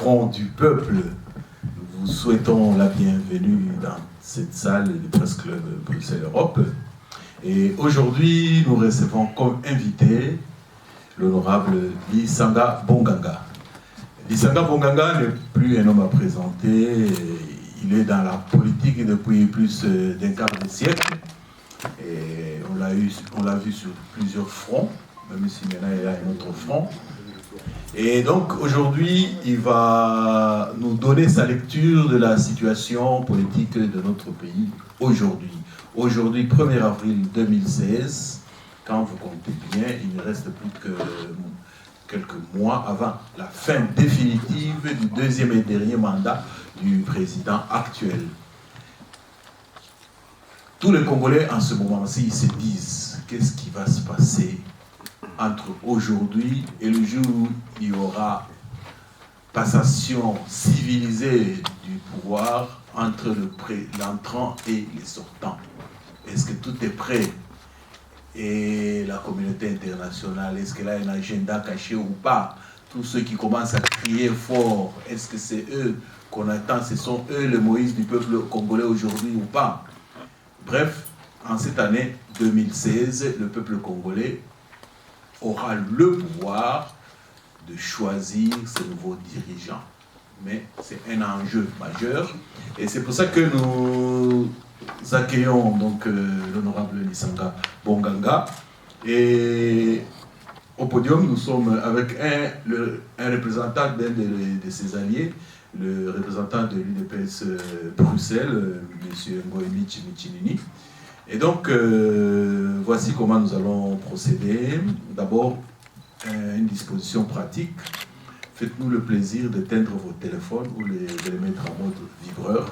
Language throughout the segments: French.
Front du Peuple, nous vous souhaitons la bienvenue dans cette salle du Presse Club Bruxelles-Europe. Et aujourd'hui, nous recevons comme invité l'honorable Lisanga Bonganga. Lisanga Bonganga n'est plus un homme à présenter, il est dans la politique depuis plus d'un quart de siècle. Et on l'a vu sur plusieurs fronts, même si maintenant il y a un autre front. Et donc aujourd'hui, il va nous donner sa lecture de la situation politique de notre pays aujourd'hui. Aujourd'hui, 1er avril 2016, quand vous comptez bien, il ne reste plus que quelques mois avant la fin définitive du deuxième et dernier mandat du président actuel. Tous les Congolais en ce moment-ci se disent qu'est-ce qui va se passer entre aujourd'hui et le jour où il y aura passation civilisée du pouvoir entre l'entrant et les sortants. Est-ce que tout est prêt? Et la communauté internationale, est-ce qu'elle a un agenda caché ou pas? Tous ceux qui commencent à crier fort, est-ce que c'est eux qu'on attend? Ce sont eux le Moïse du peuple congolais aujourd'hui ou pas? Bref, en cette année 2016, le peuple congolais aura le pouvoir de choisir ses nouveaux dirigeants. Mais c'est un enjeu majeur. Et c'est pour ça que nous accueillons donc l'honorable Lisanga Bonganga. Et au podium, nous sommes avec un représentant d'un de ses alliés, le représentant de l'UDPS Bruxelles, M. Ngoïmi Michinini. Et donc, voici comment nous allons procéder. D'abord, une disposition pratique. Faites-nous le plaisir d'éteindre vos téléphones ou de les mettre en mode vibreur.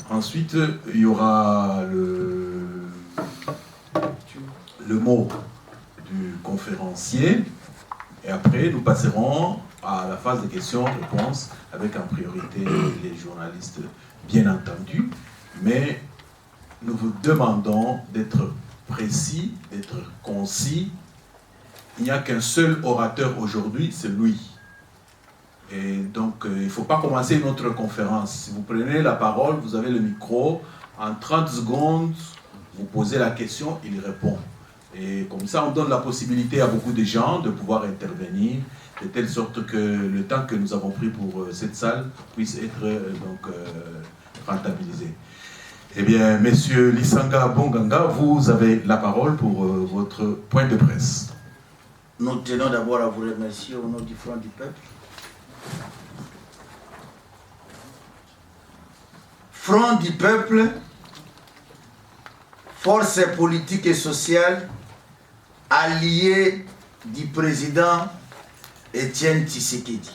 Ensuite, il y aura le mot du conférencier. Et après, nous passerons à la phase de questions-réponses avec en priorité les journalistes, bien entendu. Mais nous vous demandons d'être précis, d'être concis. Il n'y a qu'un seul orateur aujourd'hui, c'est lui. Et donc, il ne faut pas commencer notre conférence. Si vous prenez la parole, vous avez le micro. En 30 secondes, vous posez la question, il répond. Et comme ça, on donne la possibilité à beaucoup de gens de pouvoir intervenir, de telle sorte que le temps que nous avons pris pour cette salle puisse être rentabilisé. Eh bien, Monsieur Lisanga Bonganga, vous avez la parole pour votre point de presse. Nous tenons d'abord à vous remercier au nom du Front du Peuple. Front du Peuple, force politique et sociale, allié du président Étienne Tshisekedi.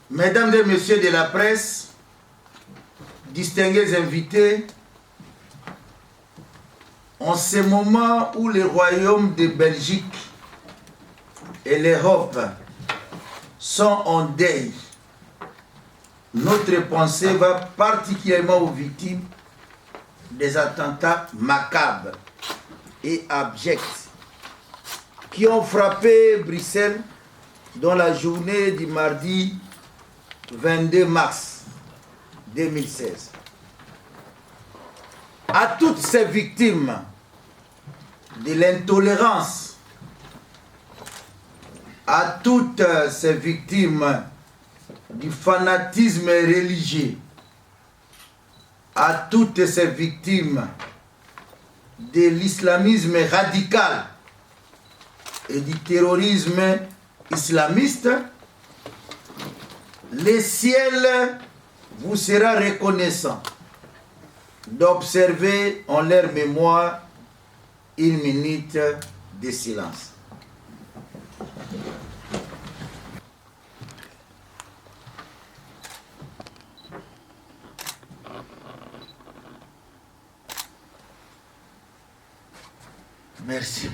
Mesdames et messieurs de la presse, distingués invités, en ce moment où le royaume de Belgique et l'Europe sont en deuil, notre pensée va particulièrement aux victimes des attentats macabres et abjects qui ont frappé Bruxelles dans la journée du mardi 22 mars 2016. À toutes ces victimes de l'intolérance, à toutes ces victimes du fanatisme religieux, à toutes ces victimes de l'islamisme radical et du terrorisme islamiste, le ciel vous sera reconnaissant d'observer en leur mémoire une minute de silence. Merci.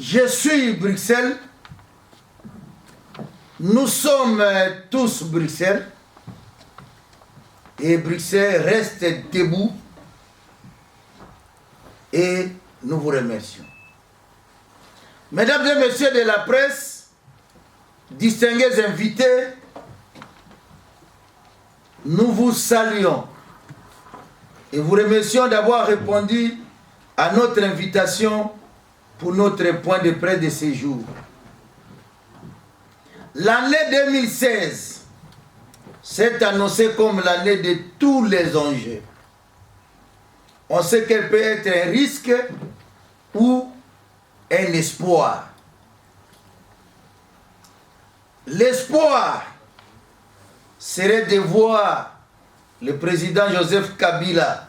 Je suis Bruxelles. Nous sommes tous Bruxelles. Et Bruxelles reste debout. Et nous vous remercions. Mesdames et messieurs de la presse, distingués invités, nous vous saluons et vous remercions d'avoir répondu à notre invitation pour notre point de presse de ce jour. L'année 2016 s'est annoncée comme l'année de tous les enjeux. On sait qu'elle peut être un risque ou un espoir. L'espoir serait de voir le président Joseph Kabila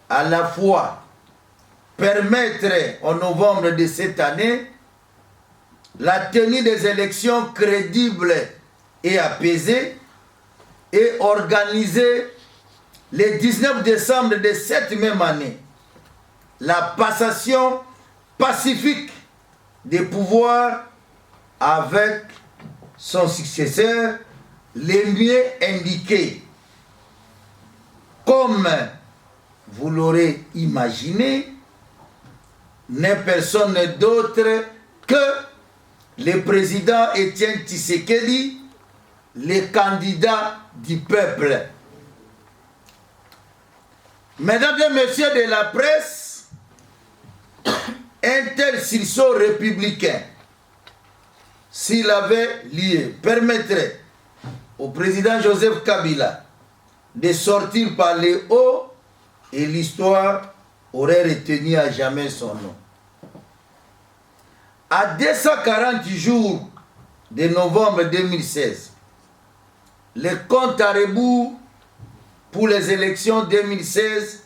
à la fois permettre en novembre de cette année la tenue des élections crédibles et apaisées et organiser le 19 décembre de cette même année la passation pacifique des pouvoirs avec son successeur, les mieux indiqués. Comme vous l'aurez imaginé, n'est personne d'autre que le président Étienne Tshisekedi, le candidat du peuple. Mesdames et messieurs de la presse, un tel sursaut républicain, s'il avait lieu, permettrait au président Joseph Kabila de sortir par les hauts et l'histoire aurait retenu à jamais son nom. À 240 jours de novembre 2016, le compte à rebours pour les élections 2016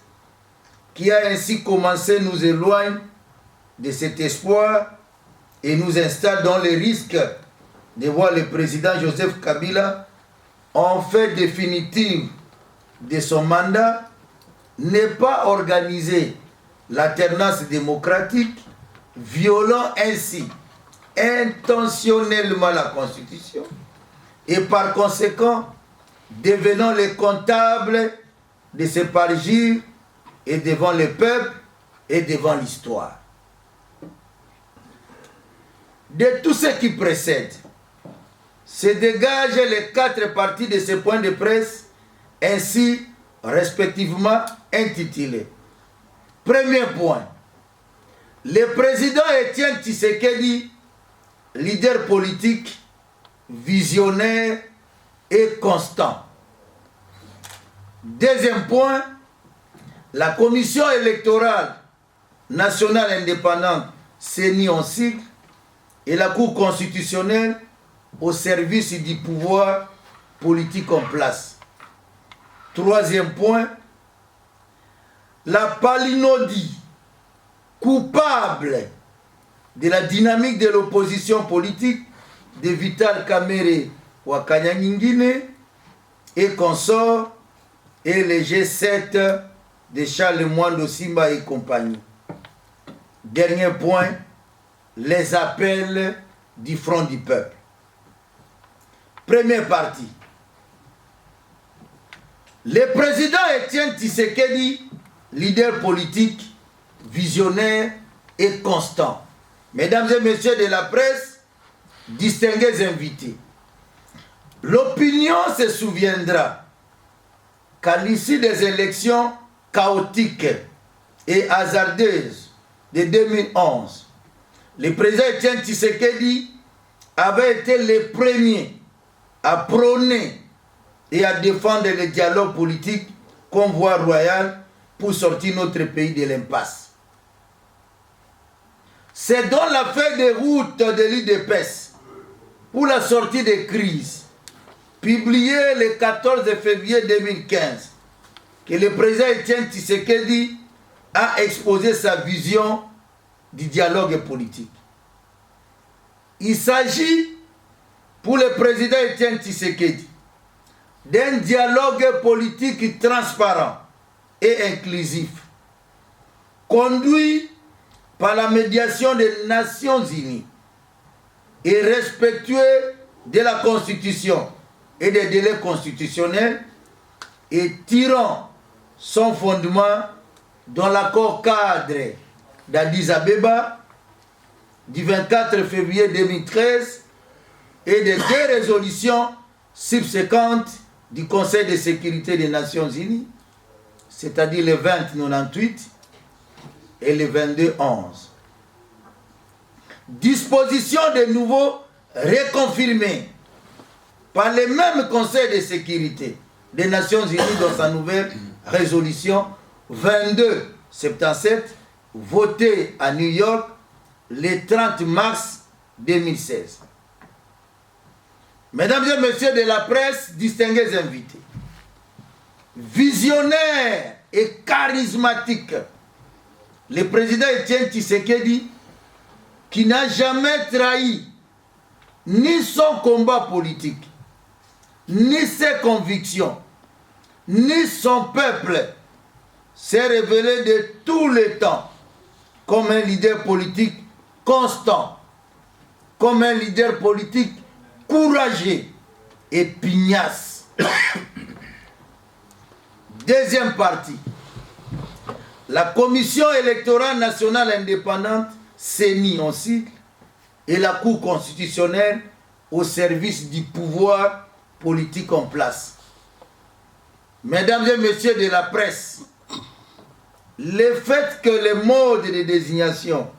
qui a ainsi commencé nous éloigne de cet espoir et nous installe dans les risques de voir le président Joseph Kabila en fait définitive de son mandat n'est pas organiser l'alternance démocratique, violant ainsi intentionnellement la Constitution et par conséquent devenant les comptables de ce parjure et devant le peuple et devant l'histoire. De tout ce qui précède, se dégagent les 4 parties de ce point de presse, ainsi respectivement intitulés. Premier point, le président Étienne Tshisekedi, leader politique, visionnaire et constant. Deuxième point, la commission électorale nationale indépendante, CENI en sigle, et la Cour constitutionnelle au service du pouvoir politique en place. Troisième point, la palinodie coupable de la dynamique de l'opposition politique de Vital Kamerhe Wakanyangine et consorts et les G7 de Charles Mwando Simba et compagnie. Dernier point, les appels du Front du Peuple. Première partie. Le président Étienne Tshisekedi, leader politique, visionnaire et constant. Mesdames et messieurs de la presse, distingués invités, l'opinion se souviendra qu'à l'issue des élections chaotiques et hasardeuses de 2011, le président Étienne Tshisekedi avait été le premier à prôner et à défendre le dialogue politique comme voie royale pour sortir notre pays de l'impasse. C'est dans la feuille de route de l'UDPS pour la sortie des crises, publiée le 14 février 2015, que le président Étienne Tshisekedi a exposé sa vision du dialogue politique. Il s'agit pour le président Étienne Tshisekedi d'un dialogue politique transparent et inclusif, conduit par la médiation des Nations Unies et respectueux de la Constitution et des délais constitutionnels et tirant son fondement dans l'accord cadre d'Addis Abeba du 24 février 2013 et des 2 résolutions subséquentes du Conseil de sécurité des Nations Unies, c'est-à-dire le 2098 et le 2211. Disposition de nouveau reconfirmée par le même Conseil de sécurité des Nations Unies dans sa nouvelle résolution 2277, votée à New York le 30 mars 2016. Mesdames et messieurs de la presse, distingués invités, visionnaire et charismatique, le président Étienne Tshisekedi, qui n'a jamais trahi ni son combat politique, ni ses convictions, ni son peuple, s'est révélé de tout le temps comme un leader politique constant, comme un leader politique courageux et pugnace. Deuxième partie. La Commission électorale nationale indépendante, CENI en sigle, et la Cour constitutionnelle au service du pouvoir politique en place. Mesdames et messieurs de la presse, le fait que les modes de désignation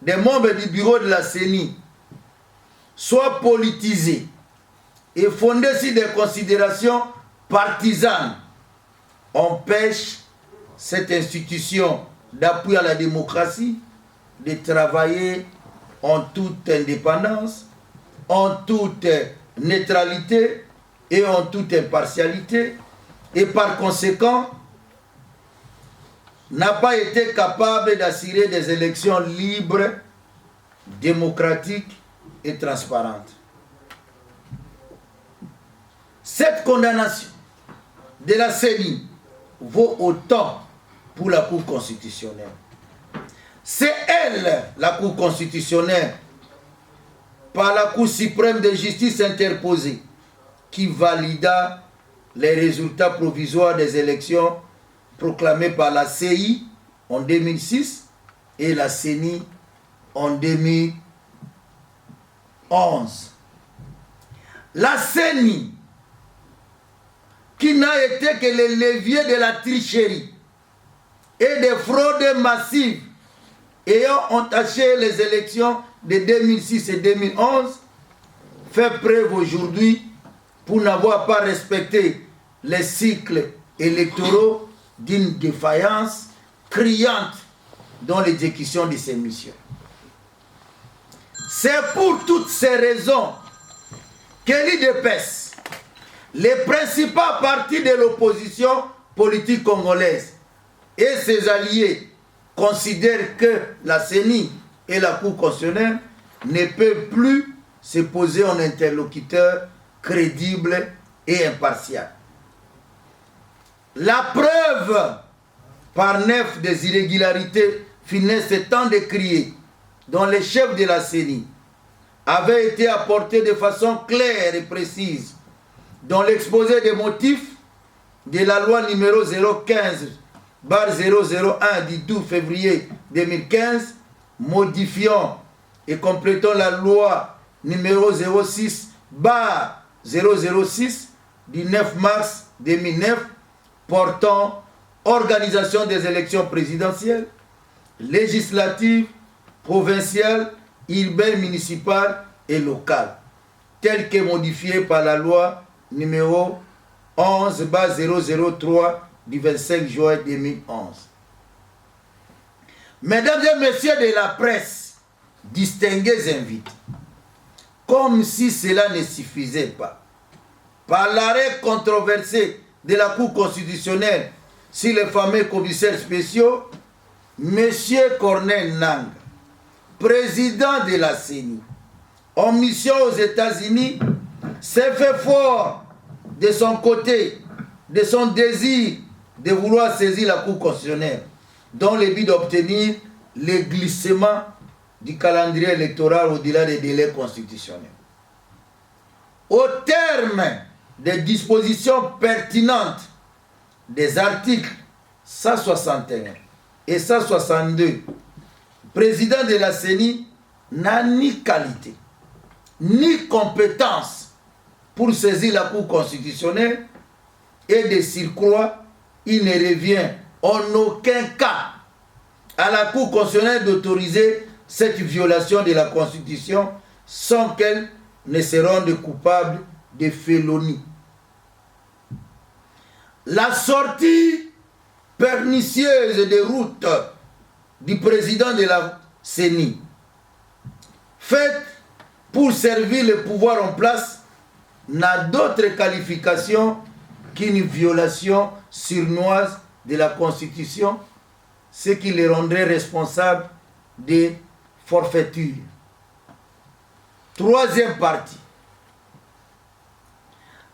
des membres du bureau de la CENI soient politisés et fondés sur des considérations partisanes empêche cette institution d'appui à la démocratie de travailler en toute indépendance, en toute neutralité et en toute impartialité, et par conséquent n'a pas été capable d'assurer des élections libres, démocratiques et transparentes. Cette condamnation de la CENI vaut autant pour la Cour constitutionnelle. C'est elle, la Cour constitutionnelle, par la Cour suprême de justice interposée, qui valida les résultats provisoires des élections proclamées par la CI en 2006 et la CENI en 2011. La CENI, qui n'a été que le levier de la tricherie et des fraudes massives ayant entaché les élections de 2006 et 2011, fait preuve aujourd'hui pour n'avoir pas respecté les cycles électoraux d'une défaillance criante dans l'exécution de ces missions. C'est pour toutes ces raisons que l'UDPS, les principaux partis de l'opposition politique congolaise et ses alliés considèrent que la CENI et la Cour constitutionnelle ne peuvent plus se poser en interlocuteur crédible et impartial. La preuve par 9 des irrégularités funestes étant décriées dont les chefs de la CENI avaient été apportés de façon claire et précise dans l'exposé des motifs de la loi numéro 015/001 du 12 février 2015 modifiant et complétant la loi numéro 06/006 du 9 mars 2009 portant organisation des élections présidentielles, législatives, provinciales, urbaines, municipales et locales, telles que modifiées par la loi numéro 11/003 du 25 juin 2011. Mesdames et messieurs de la presse, distingués invités, comme si cela ne suffisait pas, par l'arrêt controversé de la Cour constitutionnelle sur les fameux commissaires spéciaux, M. Corneille Nangaa, président de la CENI, en mission aux États-Unis, s'est fait fort de son côté, de son désir de vouloir saisir la Cour constitutionnelle, dans le but d'obtenir le glissement du calendrier électoral au-delà des délais constitutionnels. Au terme des dispositions pertinentes des articles 161 et 162, le président de la CENI n'a ni qualité, ni compétence pour saisir la Cour constitutionnelle et de surcroît, il ne revient en aucun cas à la Cour constitutionnelle d'autoriser cette violation de la Constitution sans qu'elle ne se rende coupable de félonie. La sortie pernicieuse des routes du président de la CENI, faite pour servir le pouvoir en place, n'a d'autre qualification qu'une violation sournoise de la Constitution, ce qui les rendrait responsables de forfaiture. Troisième partie.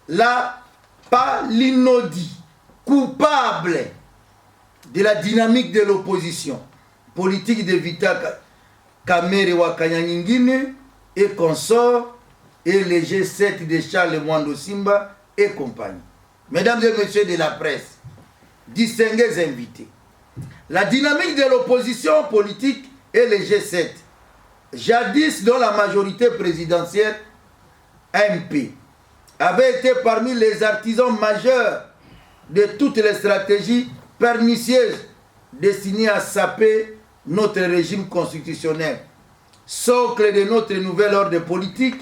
La palinodie coupable de la dynamique de l'opposition politique de Vital Kamerhe Wakanyangine et consorts et les G7 de Charles Mwando Simba et compagnie. Mesdames et messieurs de la presse, distingués invités, la dynamique de l'opposition politique et les G7, jadis dans la majorité présidentielle MP, avait été parmi les artisans majeurs de toutes les stratégies pernicieuses destinées à saper notre régime constitutionnel, socle de notre nouvel ordre politique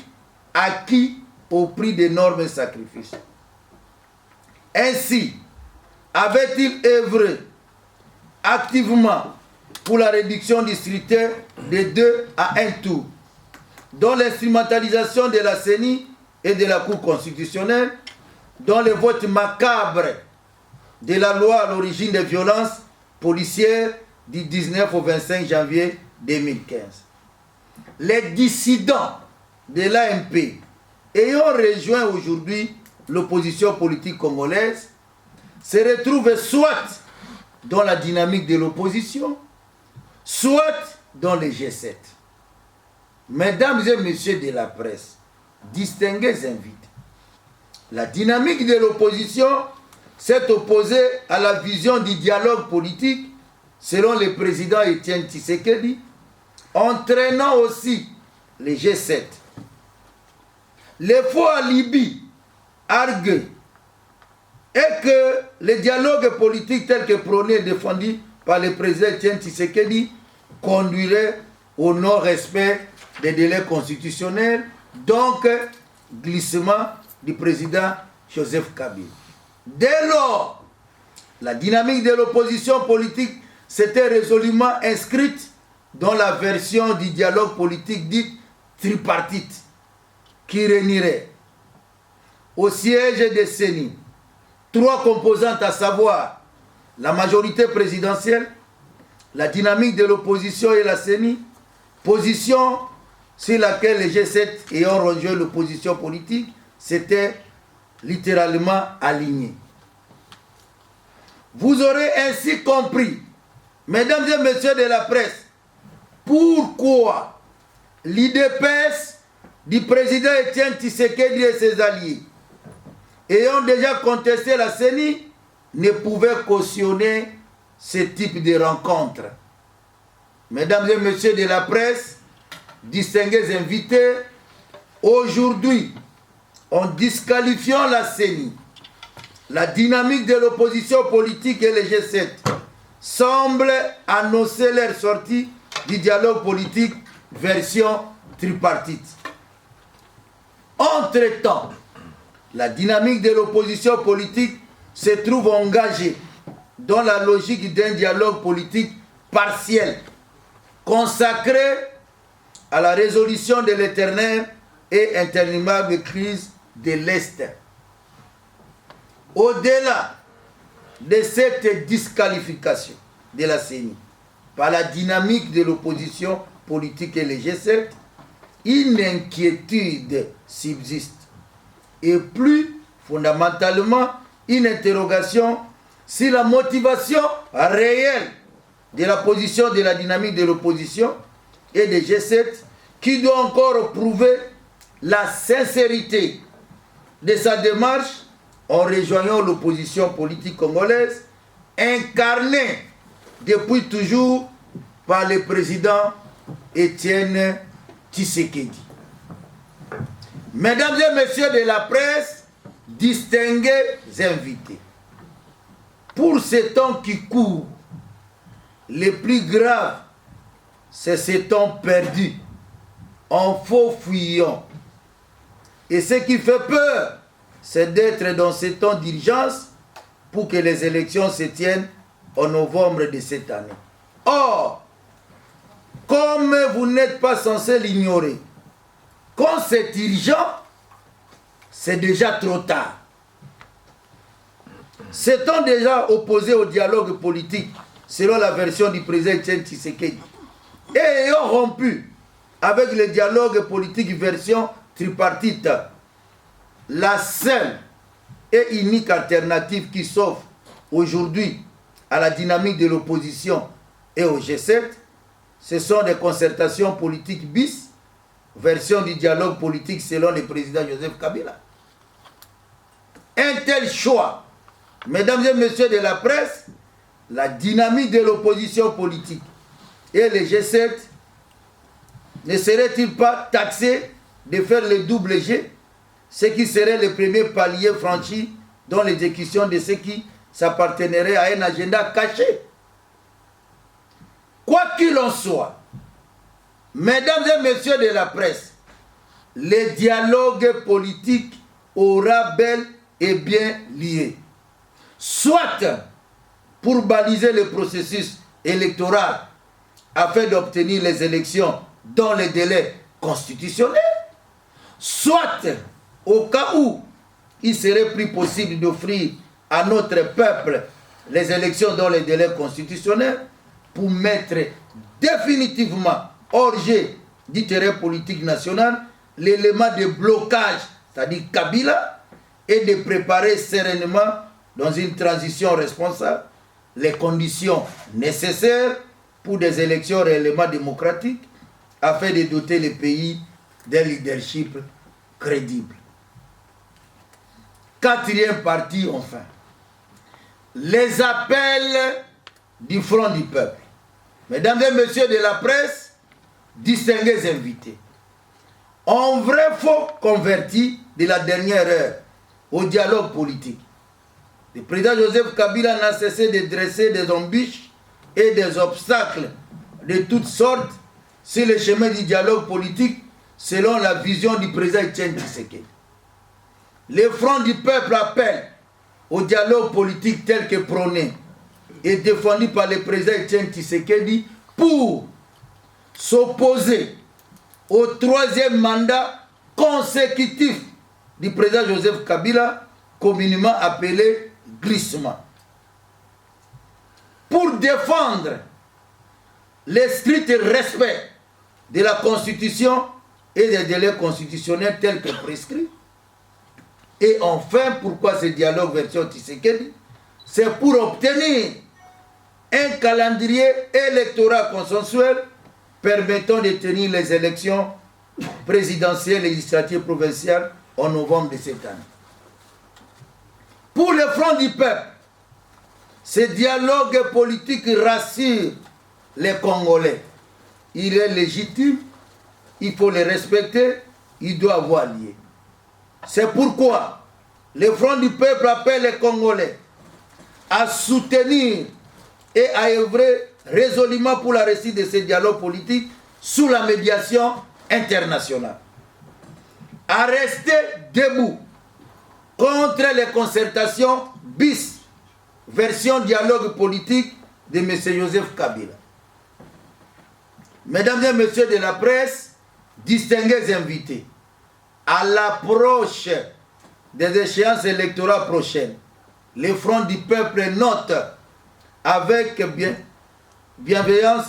acquis au prix d'énormes sacrifices. Ainsi, avait-il œuvré activement pour la réduction du scrutin de 2 à 1 tour, dont l'instrumentalisation de la CENI et de la Cour constitutionnelle, dont le vote macabre de la loi à l'origine des violences policières du 19 au 25 janvier 2015. Les dissidents de l'AMP ayant rejoint aujourd'hui l'opposition politique congolaise se retrouvent soit dans la dynamique de l'opposition, soit dans les G7. Mesdames et messieurs de la presse, distingués invités, la dynamique de l'opposition s'est opposée à la vision du dialogue politique selon le président Étienne Tshisekedi, entraînant aussi les G7. Les faux alibis arguent et que le dialogue politique tel que prôné et défendu par le président Étienne Tshisekedi conduirait au non-respect des délais constitutionnels, donc glissement du président Joseph Kabila. Dès lors, la dynamique de l'opposition politique s'était résolument inscrite dans la version du dialogue politique dite tripartite, qui réunirait au siège de CENI 3 composantes, à savoir la majorité présidentielle, la dynamique de l'opposition et la CENI, position sur laquelle les G7 ayant rejoint l'opposition politique s'étaient littéralement alignés. Vous aurez ainsi compris, mesdames et messieurs de la presse, pourquoi l'IDPS du président Étienne Tshisekedi et ses alliés, ayant déjà contesté la CENI, ne pouvait cautionner ce type de rencontre. Mesdames et messieurs de la presse, distingués invités, aujourd'hui, en disqualifiant la CENI, la dynamique de l'opposition politique et les G7 semblent annoncer leur sortie du dialogue politique version tripartite. Entre-temps, la dynamique de l'opposition politique se trouve engagée dans la logique d'un dialogue politique partiel, consacré à la résolution de l'éternelle et interminable crise de l'Est. Au-delà de cette disqualification de la CENI par la dynamique de l'opposition politique et les G7, une inquiétude subsiste et plus fondamentalement une interrogation sur la motivation réelle de la position de la dynamique de l'opposition et des G7 qui doit encore prouver la sincérité de sa démarche en rejoignant l'opposition politique congolaise incarnée depuis toujours par le président Étienne Tshisekedi. Mesdames et messieurs de la presse, distingués invités, pour ces temps qui courent, le plus grave, c'est ces temps perdus, en faux fuyant. Et ce qui fait peur, c'est d'être dans ces temps d'urgence pour que les élections se tiennent en novembre de cette année. Or, comme vous n'êtes pas censé l'ignorer, quand c'est urgent, c'est déjà trop tard. S'étant déjà opposé au dialogue politique, selon la version du président Etienne Tshisekedi, et ayant rompu avec le dialogue politique version tripartite, la seule et unique alternative qui s'offre aujourd'hui à la dynamique de l'opposition et au G7, ce sont des concertations politiques bis, version du dialogue politique selon le président Joseph Kabila. Un tel choix, mesdames et messieurs de la presse, la dynamique de l'opposition politique et le G7 ne serait-il pas taxé de faire le double G, ce qui serait le premier palier franchi dans l'exécution de ce qui s'appartiendrait à un agenda caché? Quoi qu'il en soit, mesdames et messieurs de la presse, le dialogue politique aura bel et bien lié. Soit pour baliser le processus électoral afin d'obtenir les élections dans les délais constitutionnels, soit au cas où il serait plus possible d'offrir à notre peuple les élections dans les délais constitutionnels pour mettre définitivement hors jeu du terrain politique national l'élément de blocage, c'est-à-dire Kabila, et de préparer sereinement dans une transition responsable les conditions nécessaires pour des élections réellement démocratiques afin de doter le pays d'un leadership crédible. Quatrième partie, enfin, les appels du Front du Peuple. Mesdames et messieurs de la presse, distingués invités, en vrai faux converti de la dernière heure au dialogue politique, le président Joseph Kabila n'a cessé de dresser des embûches et des obstacles de toutes sortes sur le chemin du dialogue politique selon la vision du président Etienne Tshisekedi. Le Front du Peuple appelle au dialogue politique tel que prôné et défendu par le président Etienne Tshisekedi pour s'opposer au troisième mandat consécutif du président Joseph Kabila, communément appelé glissement. Pour défendre le strict respect de la Constitution et des délais constitutionnels tels que prescrits. Et enfin, pourquoi ce dialogue version Tshisekedi? C'est pour obtenir un calendrier électoral consensuel permettant de tenir les élections présidentielles et législatives provinciales en novembre de cette année. Pour le Front du Peuple, ce dialogue politique rassure les Congolais. Il est légitime, il faut le respecter, il doit avoir lieu. C'est pourquoi le Front du Peuple appelle les Congolais à soutenir et à œuvrer résolument pour la réussite de ce dialogue politique sous la médiation internationale. À rester debout contre les concertations bis, version dialogue politique de M. Joseph Kabila. Mesdames et messieurs de la presse, distingués invités, à l'approche des échéances électorales prochaines, le Front du Peuple note avec bienveillance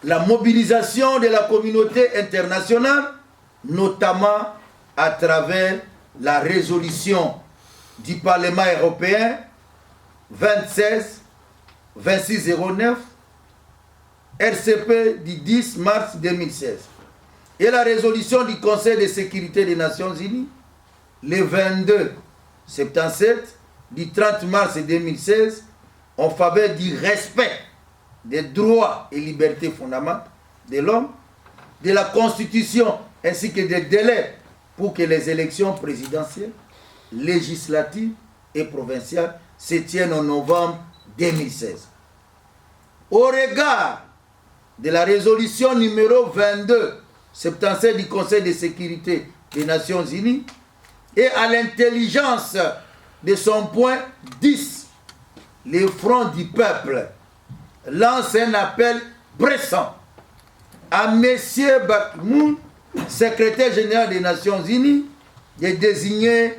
la mobilisation de la communauté internationale, notamment à travers la résolution du Parlement européen 2609 RCP du 10 mars 2016 et la résolution du Conseil de sécurité des Nations Unies le 22/77 du 30 mars 2016 en faveur du respect des droits et libertés fondamentales de l'homme, de la Constitution ainsi que des délais pour que les élections présidentielles, législatives et provinciales se tiennent en novembre 2016. Au regard de la résolution numéro 22/77 du Conseil de sécurité des Nations Unies et à l'intelligence de son point 10, le Front du Peuple lance un appel pressant à M. Ban Ki-moon, secrétaire général des Nations Unies, de désigner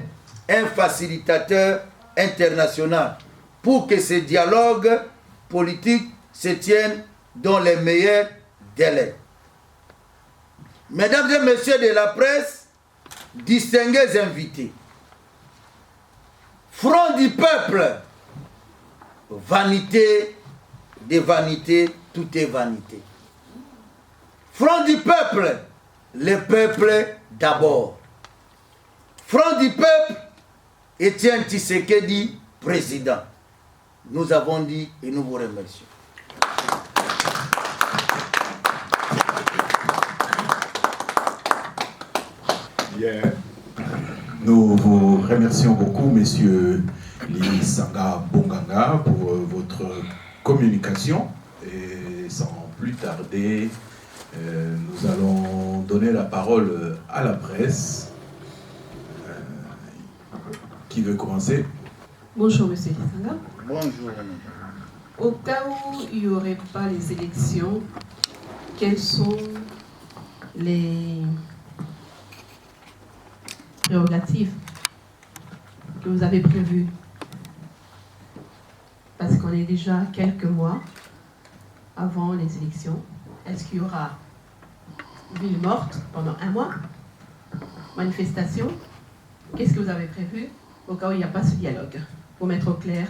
un facilitateur international pour que ce dialogue politique se tienne dans les meilleurs délais. Mesdames et messieurs de la presse, distingués invités, Front du Peuple, vanité des vanités, tout est vanité. Front du Peuple, le peuple d'abord. Front du Peuple, Étienne Tshisekedi, président. Nous avons dit et nous vous remercions. Bien. Nous vous remercions beaucoup, Monsieur Lisanga Bonganga, pour votre communication. Et sans plus tarder, nous allons donner la parole à la presse. Qui veut commencer? Bonjour, Monsieur Lisanga. Bonjour. Au cas où il n'y aurait pas les élections, quelles sont les prérogatives que vous avez prévues? Parce qu'on est déjà quelques mois avant les élections. Est-ce qu'il y aura ville morte pendant un mois? Manifestation? Qu'est-ce que vous avez prévu au cas où il n'y a pas ce dialogue, pour mettre au clair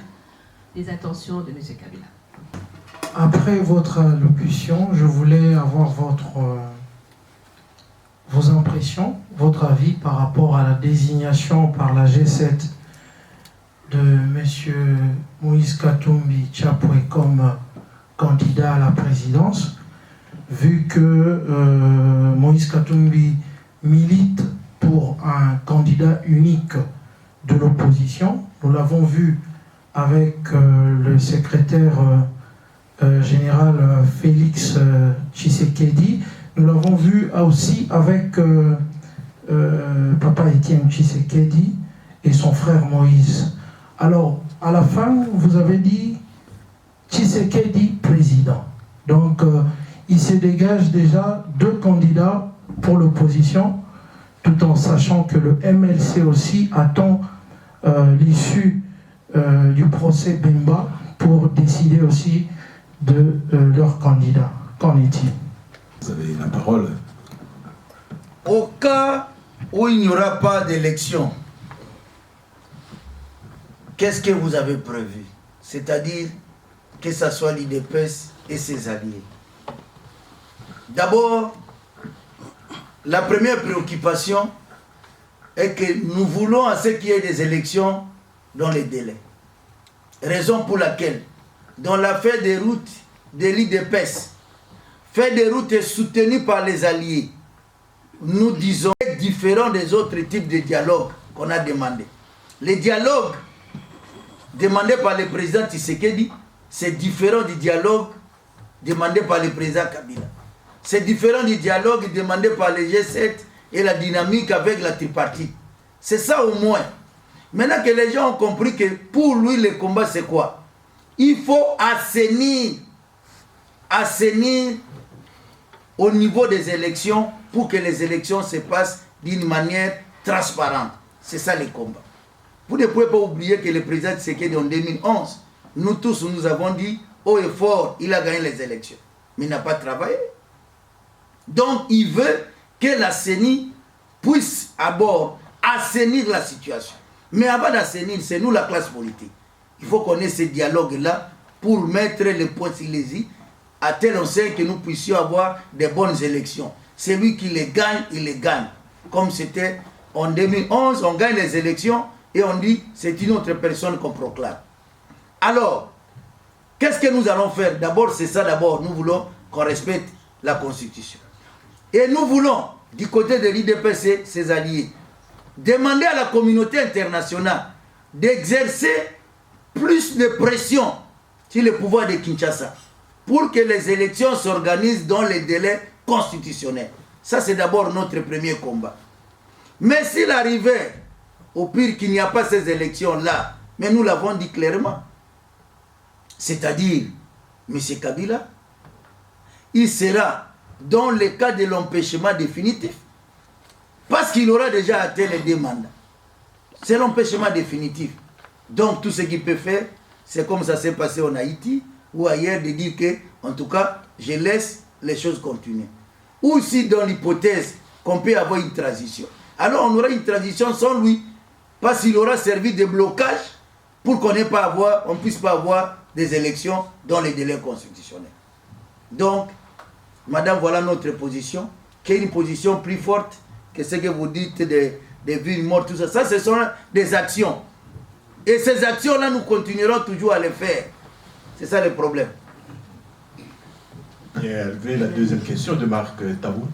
les intentions de M. Kabila? Après votre allocution, je voulais avoir vos impressions, votre avis par rapport à la désignation par la G7 de M. Moïse Katumbi Chapwe comme candidat à la présidence, vu que Moïse Katumbi milite pour un candidat unique de l'opposition. Nous l'avons vu avec le secrétaire général Félix Tshisekedi. Nous l'avons vu aussi avec Papa Étienne Tshisekedi et son frère Moïse. Alors, à la fin, vous avez dit Tshisekedi président. Donc, il se dégage déjà deux candidats pour l'opposition, tout en sachant que le MLC aussi attend l'issue du procès Bemba pour décider aussi de leur candidat. Qu'en est-il? Vous avez la parole. Au cas où il n'y aura pas d'élection, qu'est-ce que vous avez prévu? C'est-à-dire que ce soit l'IDPS et ses alliés. D'abord, la première préoccupation est que nous voulons à ce qu'il y ait des élections dans les délais. Raison pour laquelle, dans l'affaire des routes de l'IDPS, fait des routes est soutenu par les alliés, nous disons différent des autres types de dialogues qu'on a demandé. Les dialogues demandés par le président Tshisekedi, c'est différent du dialogue demandé par le président Kabila. C'est différent du dialogue demandé par les G7 et la dynamique avec la tripartite. C'est ça au moins. Maintenant que les gens ont compris que pour lui le combat c'est quoi? Il faut assainir au niveau des élections pour que les élections se passent d'une manière transparente. C'est ça le combat. Vous ne pouvez pas oublier que le président Tshisekedi en 2011, nous tous nous avons dit haut et fort, il a gagné les élections. Mais il n'a pas travaillé. Donc il veut que la CENI puisse à bord assainir la situation. Mais avant d'assainir, c'est nous la classe politique. Il faut qu'on ait ce dialogue-là pour mettre les points sur les i à telle enseigne que nous puissions avoir des bonnes élections. Celui qui les gagne, il les gagne. Comme c'était en 2011, on gagne les élections et on dit c'est une autre personne qu'on proclame. Alors, qu'est-ce que nous allons faire? D'abord, c'est ça d'abord. Nous voulons qu'on respecte la Constitution. Et nous voulons, du côté de l'IDPC, ses alliés, demander à la communauté internationale d'exercer plus de pression sur le pouvoir de Kinshasa pour que les élections s'organisent dans les délais constitutionnels. Ça, c'est d'abord notre premier combat. Mais s'il arrivait, au pire qu'il n'y a pas ces élections-là, mais nous l'avons dit clairement, c'est-à-dire, M. Kabila, il sera dans le cas de l'empêchement définitif, parce qu'il aura déjà atteint les 2 mandats. C'est l'empêchement définitif. Donc tout ce qu'il peut faire, c'est comme ça s'est passé en Haïti, ou ailleurs, de dire que, en tout cas, je laisse les choses continuer. Ou si dans l'hypothèse qu'on peut avoir une transition, alors on aura une transition sans lui, parce qu'il aura servi de blocage pour qu'on ne puisse pas avoir des élections dans les délais constitutionnels. Donc, madame, voilà notre position, qui est une position plus forte que ce que vous dites des villes mortes, tout ça. Ça, ce sont des actions. Et ces actions-là, nous continuerons toujours à les faire. C'est ça le problème. Il y avait la deuxième question de Marc Taou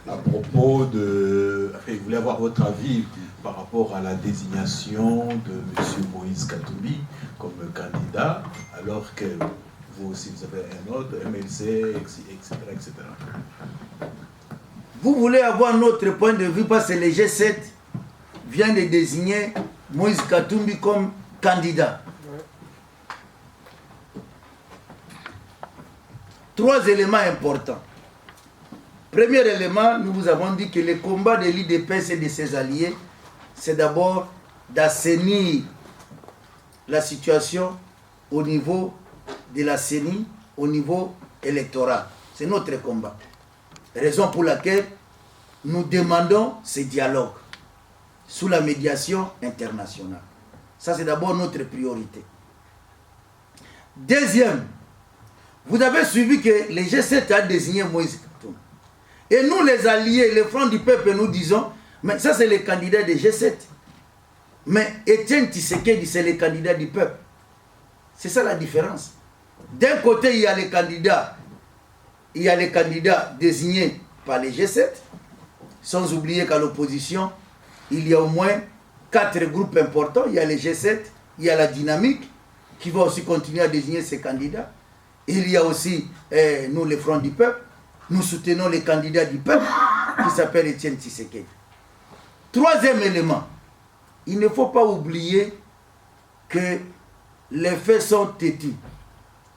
à propos de... Enfin, il voulait avoir votre avis par rapport à la désignation de M. Moïse Katumbi comme candidat, alors que vous aussi vous avez un autre, MLC, etc. Vous voulez avoir notre point de vue parce que le G7 vient de désigner Moïse Katumbi comme candidat. 3 éléments importants. Premier élément, nous vous avons dit que le combat de l'IDPS et de ses alliés, c'est d'abord d'assainir la situation au niveau de la CENI, au niveau électoral. C'est notre combat. Raison pour laquelle nous demandons ce dialogue sous la médiation internationale. Ça, c'est d'abord notre priorité. Deuxième, vous avez suivi que le G7 a désigné Moïse Katumbi. Et nous, les alliés, les Front du Peuple, nous disons, mais ça, c'est le candidat du G7. Mais Etienne Tshisekedi, c'est le candidat du peuple. C'est ça la différence. D'un côté, il y a les candidats désignés par les G7, sans oublier qu'à l'opposition, il y a au moins 4 groupes importants. Il y a les G7, il y a la Dynamique, qui va aussi continuer à désigner ses candidats. Il y a aussi, nous, les Fronts du Peuple, nous soutenons les candidats du peuple, qui s'appelle Etienne Tshisekedi. Troisième élément, il ne faut pas oublier que les faits sont têtus.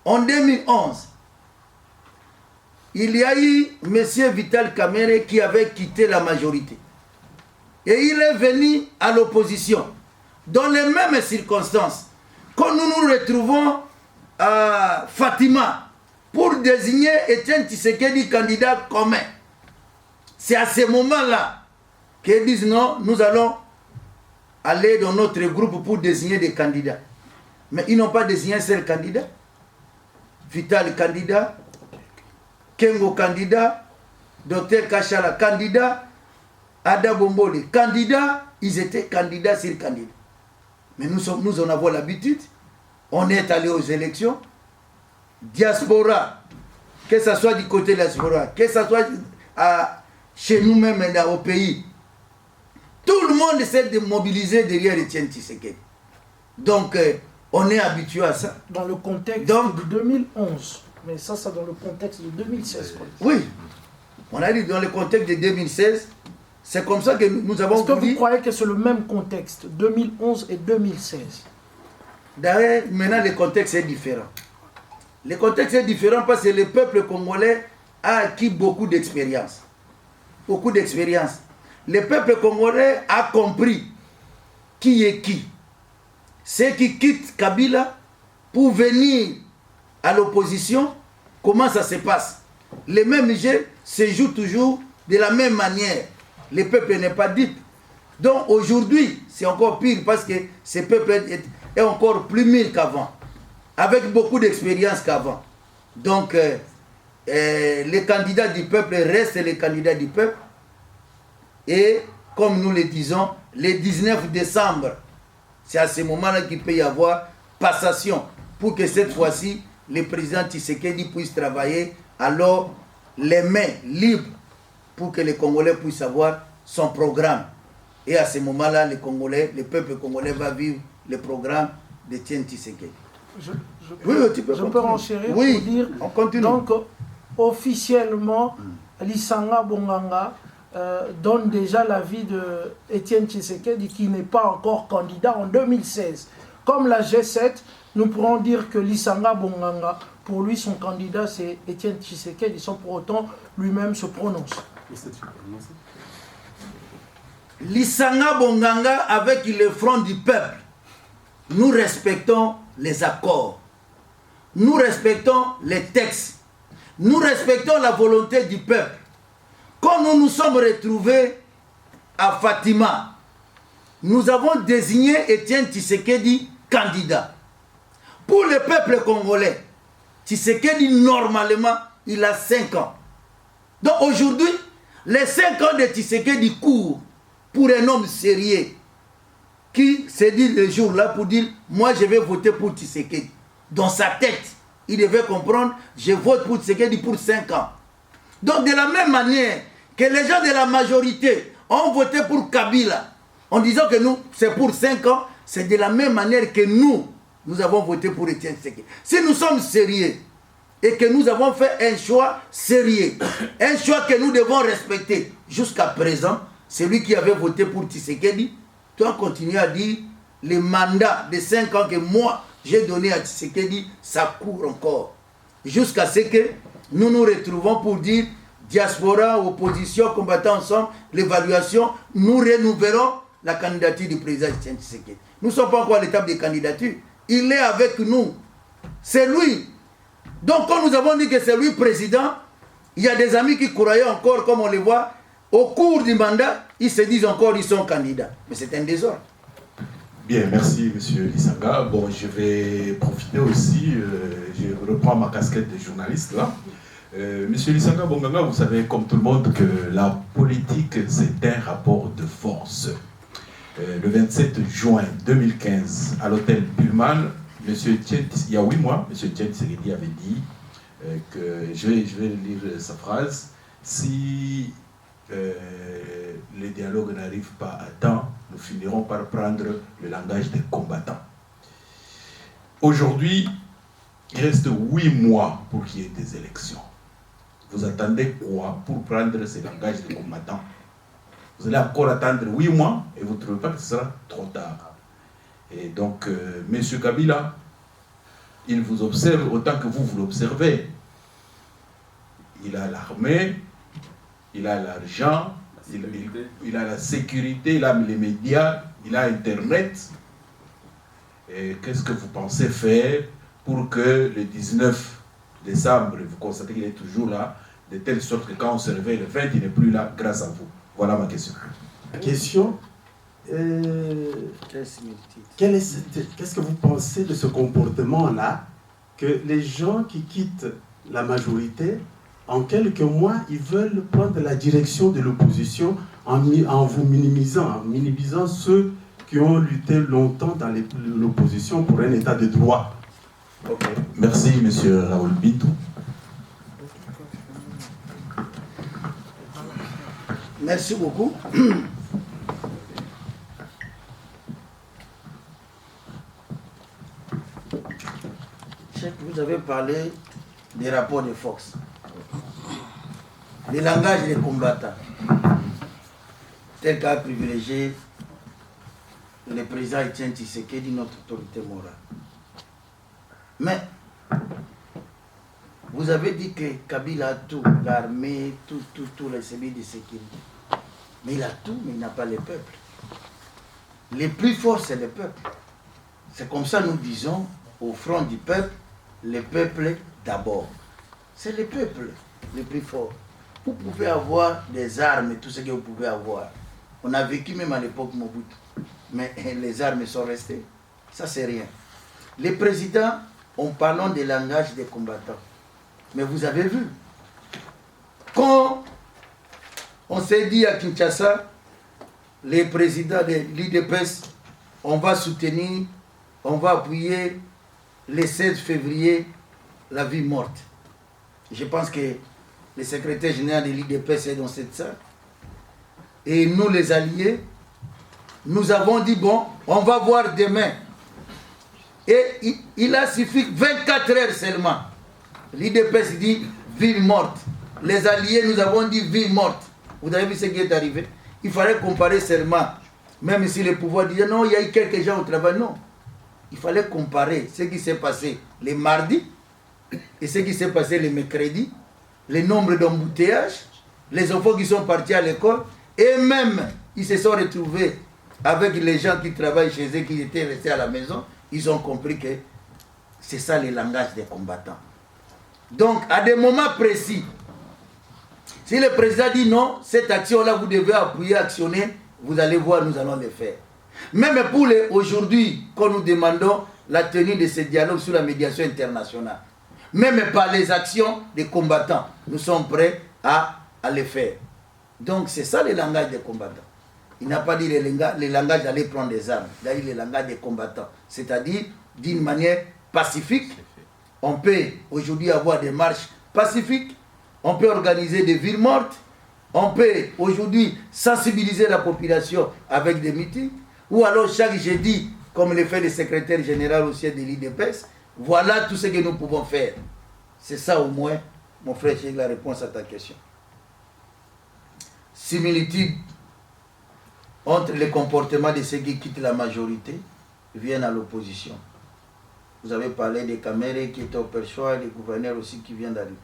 En 2011, il y a eu M. Vital Kamerhe qui avait quitté la majorité. Et il est venu à l'opposition. Dans les mêmes circonstances, quand nous nous retrouvons à Fatima pour désigner Etienne Tshisekedi candidat commun, c'est à ce moment-là qu'ils disent non, nous allons aller dans notre groupe pour désigner des candidats. Mais ils n'ont pas désigné un seul candidat. Vital candidat, Kengo candidat, Dr Kachala candidat, Ada Bombole candidat, ils étaient candidats sur candidats. Mais nous en avons l'habitude, on est allé aux élections, diaspora, que ce soit du côté de la diaspora, que ce soit chez nous-mêmes au pays, tout le monde essaie de mobiliser derrière Etienne Tshisekedi. Donc, on est habitué à ça. Dans le contexte de 2011. Mais ça, c'est dans le contexte de 2016. Oui. On a dit dans le contexte de 2016, c'est comme ça que nous avons... Est-ce que vous croyez que c'est le même contexte, 2011 et 2016? D'ailleurs, maintenant, le contexte est différent. Le contexte est différent parce que le peuple congolais a acquis beaucoup d'expérience. Beaucoup d'expérience. Le peuple congolais a compris qui est qui. Ceux qui quittent Kabila pour venir à l'opposition, comment ça se passe? Les mêmes jeux se jouent toujours de la même manière. Le peuple n'est pas dupe. Donc aujourd'hui, c'est encore pire parce que ce peuple est encore plus mûr qu'avant, avec beaucoup d'expérience qu'avant. Donc, les candidats du peuple restent les candidats du peuple. Et comme nous le disons, le 19 décembre, c'est à ce moment-là qu'il peut y avoir passation pour que cette fois-ci, le président Tshisekedi puisse travailler alors les mains libres pour que les Congolais puissent avoir son programme. Et à ce moment-là, les Congolais, le peuple congolais va vivre le programme de Etienne Tshisekedi. Je peux renchérir oui, pour dire, on continue. Donc, officiellement, Lisanga Bonganga donne déjà l'avis de Etienne Tshisekedi qui n'est pas encore candidat en 2016. Comme la G7, nous pourrons dire que Lisanga Bonganga, pour lui, son candidat, c'est Etienne Tshisekedi, sans pour autant lui-même se prononce. Lisanga Bonganga avec le front du peuple, nous respectons les accords, nous respectons les textes, nous respectons la volonté du peuple. Quand nous nous sommes retrouvés à Fatima, nous avons désigné Etienne Tshisekedi candidat. Pour le peuple congolais, Tshisekedi, normalement, il a 5 ans. Donc aujourd'hui, les 5 ans de Tshisekedi courent pour un homme sérieux qui se dit le jour-là pour dire « Moi, je vais voter pour Tshisekedi ». Dans sa tête, il devait comprendre « Je vote pour Tshisekedi pour 5 ans ». Donc de la même manière que les gens de la majorité ont voté pour Kabila en disant que nous, c'est pour 5 ans, c'est de la même manière que nous avons voté pour Etienne Tshisekedi. Si nous sommes sérieux et que nous avons fait un choix sérieux, un choix que nous devons respecter jusqu'à présent, celui qui avait voté pour Tshisekedi doit continuer à dire le mandat de 5 ans que moi j'ai donné à Tshisekedi, ça court encore. Jusqu'à ce que nous nous retrouvons pour dire diaspora, opposition, combattants ensemble, l'évaluation, nous renouvelons la candidature du président Tshisekedi. Nous ne sommes pas encore à l'étape de candidature. Il est avec nous. C'est lui. Donc quand nous avons dit que c'est lui président, il y a des amis qui croyaient encore, comme on les voit, au cours du mandat, ils se disent encore qu'ils sont candidats. Mais c'est un désordre. Bien, merci M. Lisanga. Bon, je vais profiter aussi, je reprends ma casquette de journaliste là. Monsieur Lisanga Bonganga, vous savez comme tout le monde que la politique c'est un rapport de force. Le 27 juin 2015, à l'hôtel Pullman, il y a 8 mois, M. Etienne Tshisekedi avait dit que, je vais lire sa phrase, si les dialogues n'arrivent pas à temps, nous finirons par prendre le langage des combattants. Aujourd'hui, il reste 8 mois pour qu'il y ait des élections. Vous attendez quoi pour prendre ce langage des combattants? Vous allez encore attendre 8 mois et vous ne trouvez pas que ce sera trop tard. Et donc, M. Kabila, il vous observe autant que vous l'observez. Il a l'armée, il a l'argent, il a la sécurité, il a les médias, il a Internet. Et qu'est-ce que vous pensez faire pour que le 19 décembre, vous constatez qu'il est toujours là, de telle sorte que quand on se réveille le 20, il n'est plus là grâce à vous? Voilà ma question. La question, qu'est-ce que vous pensez de ce comportement-là, que les gens qui quittent la majorité, en quelques mois, ils veulent prendre la direction de l'opposition en vous minimisant ceux qui ont lutté longtemps dans l'opposition pour un état de droit? Okay. Merci, M. Raoul Bintou. Merci beaucoup. Vous avez parlé des rapports de force, le langage des combattants, tel qu'a privilégié le président Etienne Tshisekedi, notre autorité morale. Mais vous avez dit que Kabila a tout, l'armée, tout les services de sécurité. Mais il a tout, mais il n'a pas le peuple. Les plus forts, c'est le peuple. C'est comme ça nous disons, au front du peuple, le peuple d'abord. C'est le peuple le plus fort. Vous pouvez avoir des armes, tout ce que vous pouvez avoir. On a vécu même à l'époque Mobutu. Mais les armes sont restées. Ça, c'est rien. Les présidents, en parlant des langages des combattants. Mais vous avez vu, quand on s'est dit à Kinshasa, les présidents de l'IDPS, on va soutenir, on va appuyer le 16 février la vie morte. Je pense que le secrétaire général de l'IDPS est dans cette salle. Et nous, les alliés, nous avons dit, bon, on va voir demain. Et il a suffi 24 heures seulement. L'IDPS dit ville morte. Les alliés, nous avons dit ville morte. Vous avez vu ce qui est arrivé? Il fallait comparer seulement. Même si le pouvoir disait non, il y a eu quelques gens au travail. Non. Il fallait comparer ce qui s'est passé les mardis et ce qui s'est passé les mercredis, le nombre d'embouteillages, les enfants qui sont partis à l'école, et même ils se sont retrouvés avec les gens qui travaillent chez eux, qui étaient restés à la maison. Ils ont compris que c'est ça le langage des combattants. Donc, à des moments précis, si le président dit non, cette action-là, vous devez appuyer, actionner, vous allez voir, nous allons le faire. Même pour aujourd'hui, quand nous demandons la tenue de ce dialogue sur la médiation internationale, même par les actions des combattants, nous sommes prêts à le faire. Donc, c'est ça le langage des combattants. Il n'a pas dit le langage d'aller prendre des armes, il a dit le langage des combattants. C'est-à-dire, d'une manière pacifique, on peut aujourd'hui avoir des marches pacifiques, on peut organiser des villes mortes, on peut aujourd'hui sensibiliser la population avec des meetings, ou alors chaque jeudi, comme le fait le secrétaire général au siège de l'IDPS, voilà tout ce que nous pouvons faire. C'est ça au moins, mon frère, j'ai la réponse à ta question. Similitude entre les comportements de ceux qui quittent la majorité viennent à l'opposition. Vous avez parlé des Camérés qui étaient au perchoir, des gouverneurs aussi qui viennent d'arriver.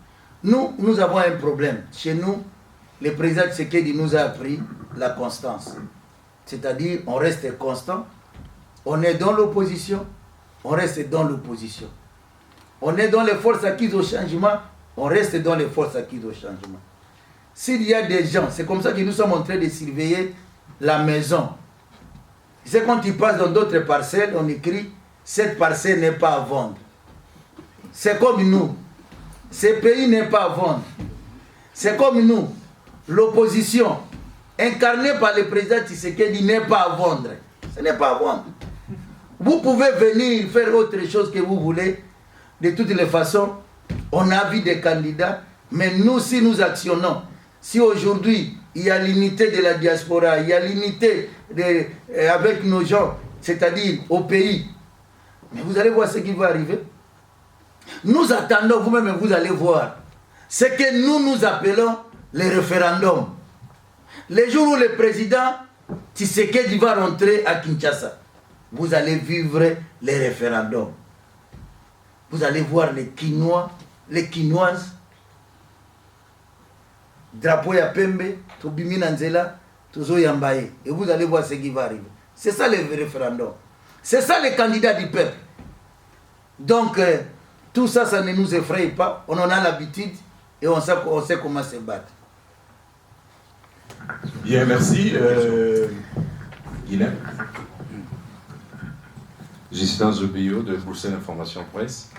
Nous avons un problème. Chez nous, le président Tshisekedi nous a appris la constance. C'est-à-dire, on reste constant, on est dans l'opposition, on reste dans l'opposition. On est dans les forces acquises au changement, on reste dans les forces acquises au changement. S'il y a des gens, c'est comme ça que nous sommes en train de surveiller la maison. C'est quand ils passent dans d'autres parcelles, on écrit « Cette parcelle n'est pas à vendre ». C'est comme nous. Ce pays n'est pas à vendre. C'est comme nous. L'opposition, incarnée par le président Tshisekedi, n'est pas à vendre. Ce n'est pas à vendre. Vous pouvez venir faire autre chose que vous voulez. De toutes les façons, on a vu des candidats, mais nous, si nous actionnons, si aujourd'hui, il y a l'unité de la diaspora, il y a l'unité avec nos gens, c'est-à-dire au pays, mais vous allez voir ce qui va arriver. Nous attendons, vous-même, vous allez voir, ce que nous appelons les référendums. Le jour où le président Tshisekedi va rentrer à Kinshasa, vous allez vivre les référendums. Vous allez voir les Quinois, les Quinoises, drapeau ya pembe, tobimi nanzela, tozo yambaye. Et vous allez voir ce qui va arriver. C'est ça le référendum. C'est ça les candidats du peuple. Donc, tout ça, ça ne nous effraie pas. On en a l'habitude et on sait comment se battre. Bien, merci. Guilhem. Justin Zobio de Bruxelles Information Presse.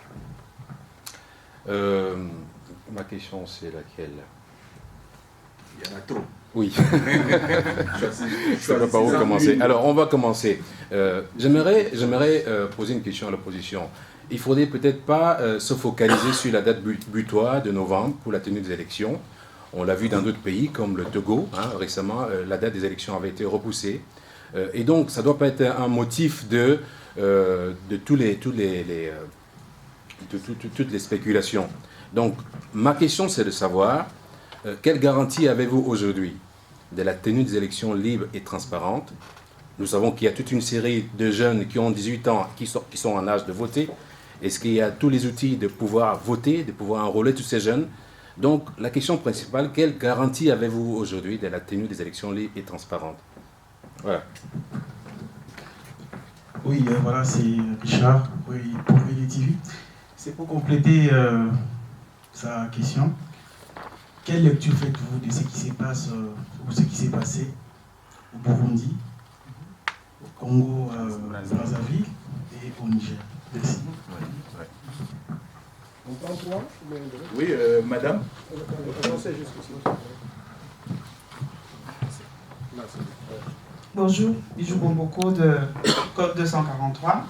Ma question, c'est laquelle? Il y en a trop. Oui. Je ne sais pas par où commencer. Alors, on va commencer. J'aimerais poser une question à l'opposition. Il ne faudrait peut-être pas se focaliser sur la date butoir de novembre pour la tenue des élections. On l'a vu dans d'autres pays comme le Togo. Récemment, la date des élections avait été repoussée. Et donc, ça ne doit pas être un motif de toutes les spéculations. Donc, ma question, c'est de savoir quelle garantie avez-vous aujourd'hui de la tenue des élections libres et transparentes? Nous savons qu'il y a toute une série de jeunes qui ont 18 ans, qui sont en âge de voter. Est-ce qu'il y a tous les outils de pouvoir voter, de pouvoir enrôler tous ces jeunes? Donc, la question principale, quelle garantie avez-vous aujourd'hui de la tenue des élections libres et transparentes? Voilà. Oui, voilà, c'est Richard, oui, pour VDTV. C'est pour compléter sa question. Quelle lecture faites-vous de ce qui se passe ou ce qui s'est passé au Burundi, au Congo, Brazzaville et au Niger? Merci. On prend 3. Oui, madame. Bonjour, Bijou Bomboko de Code 243.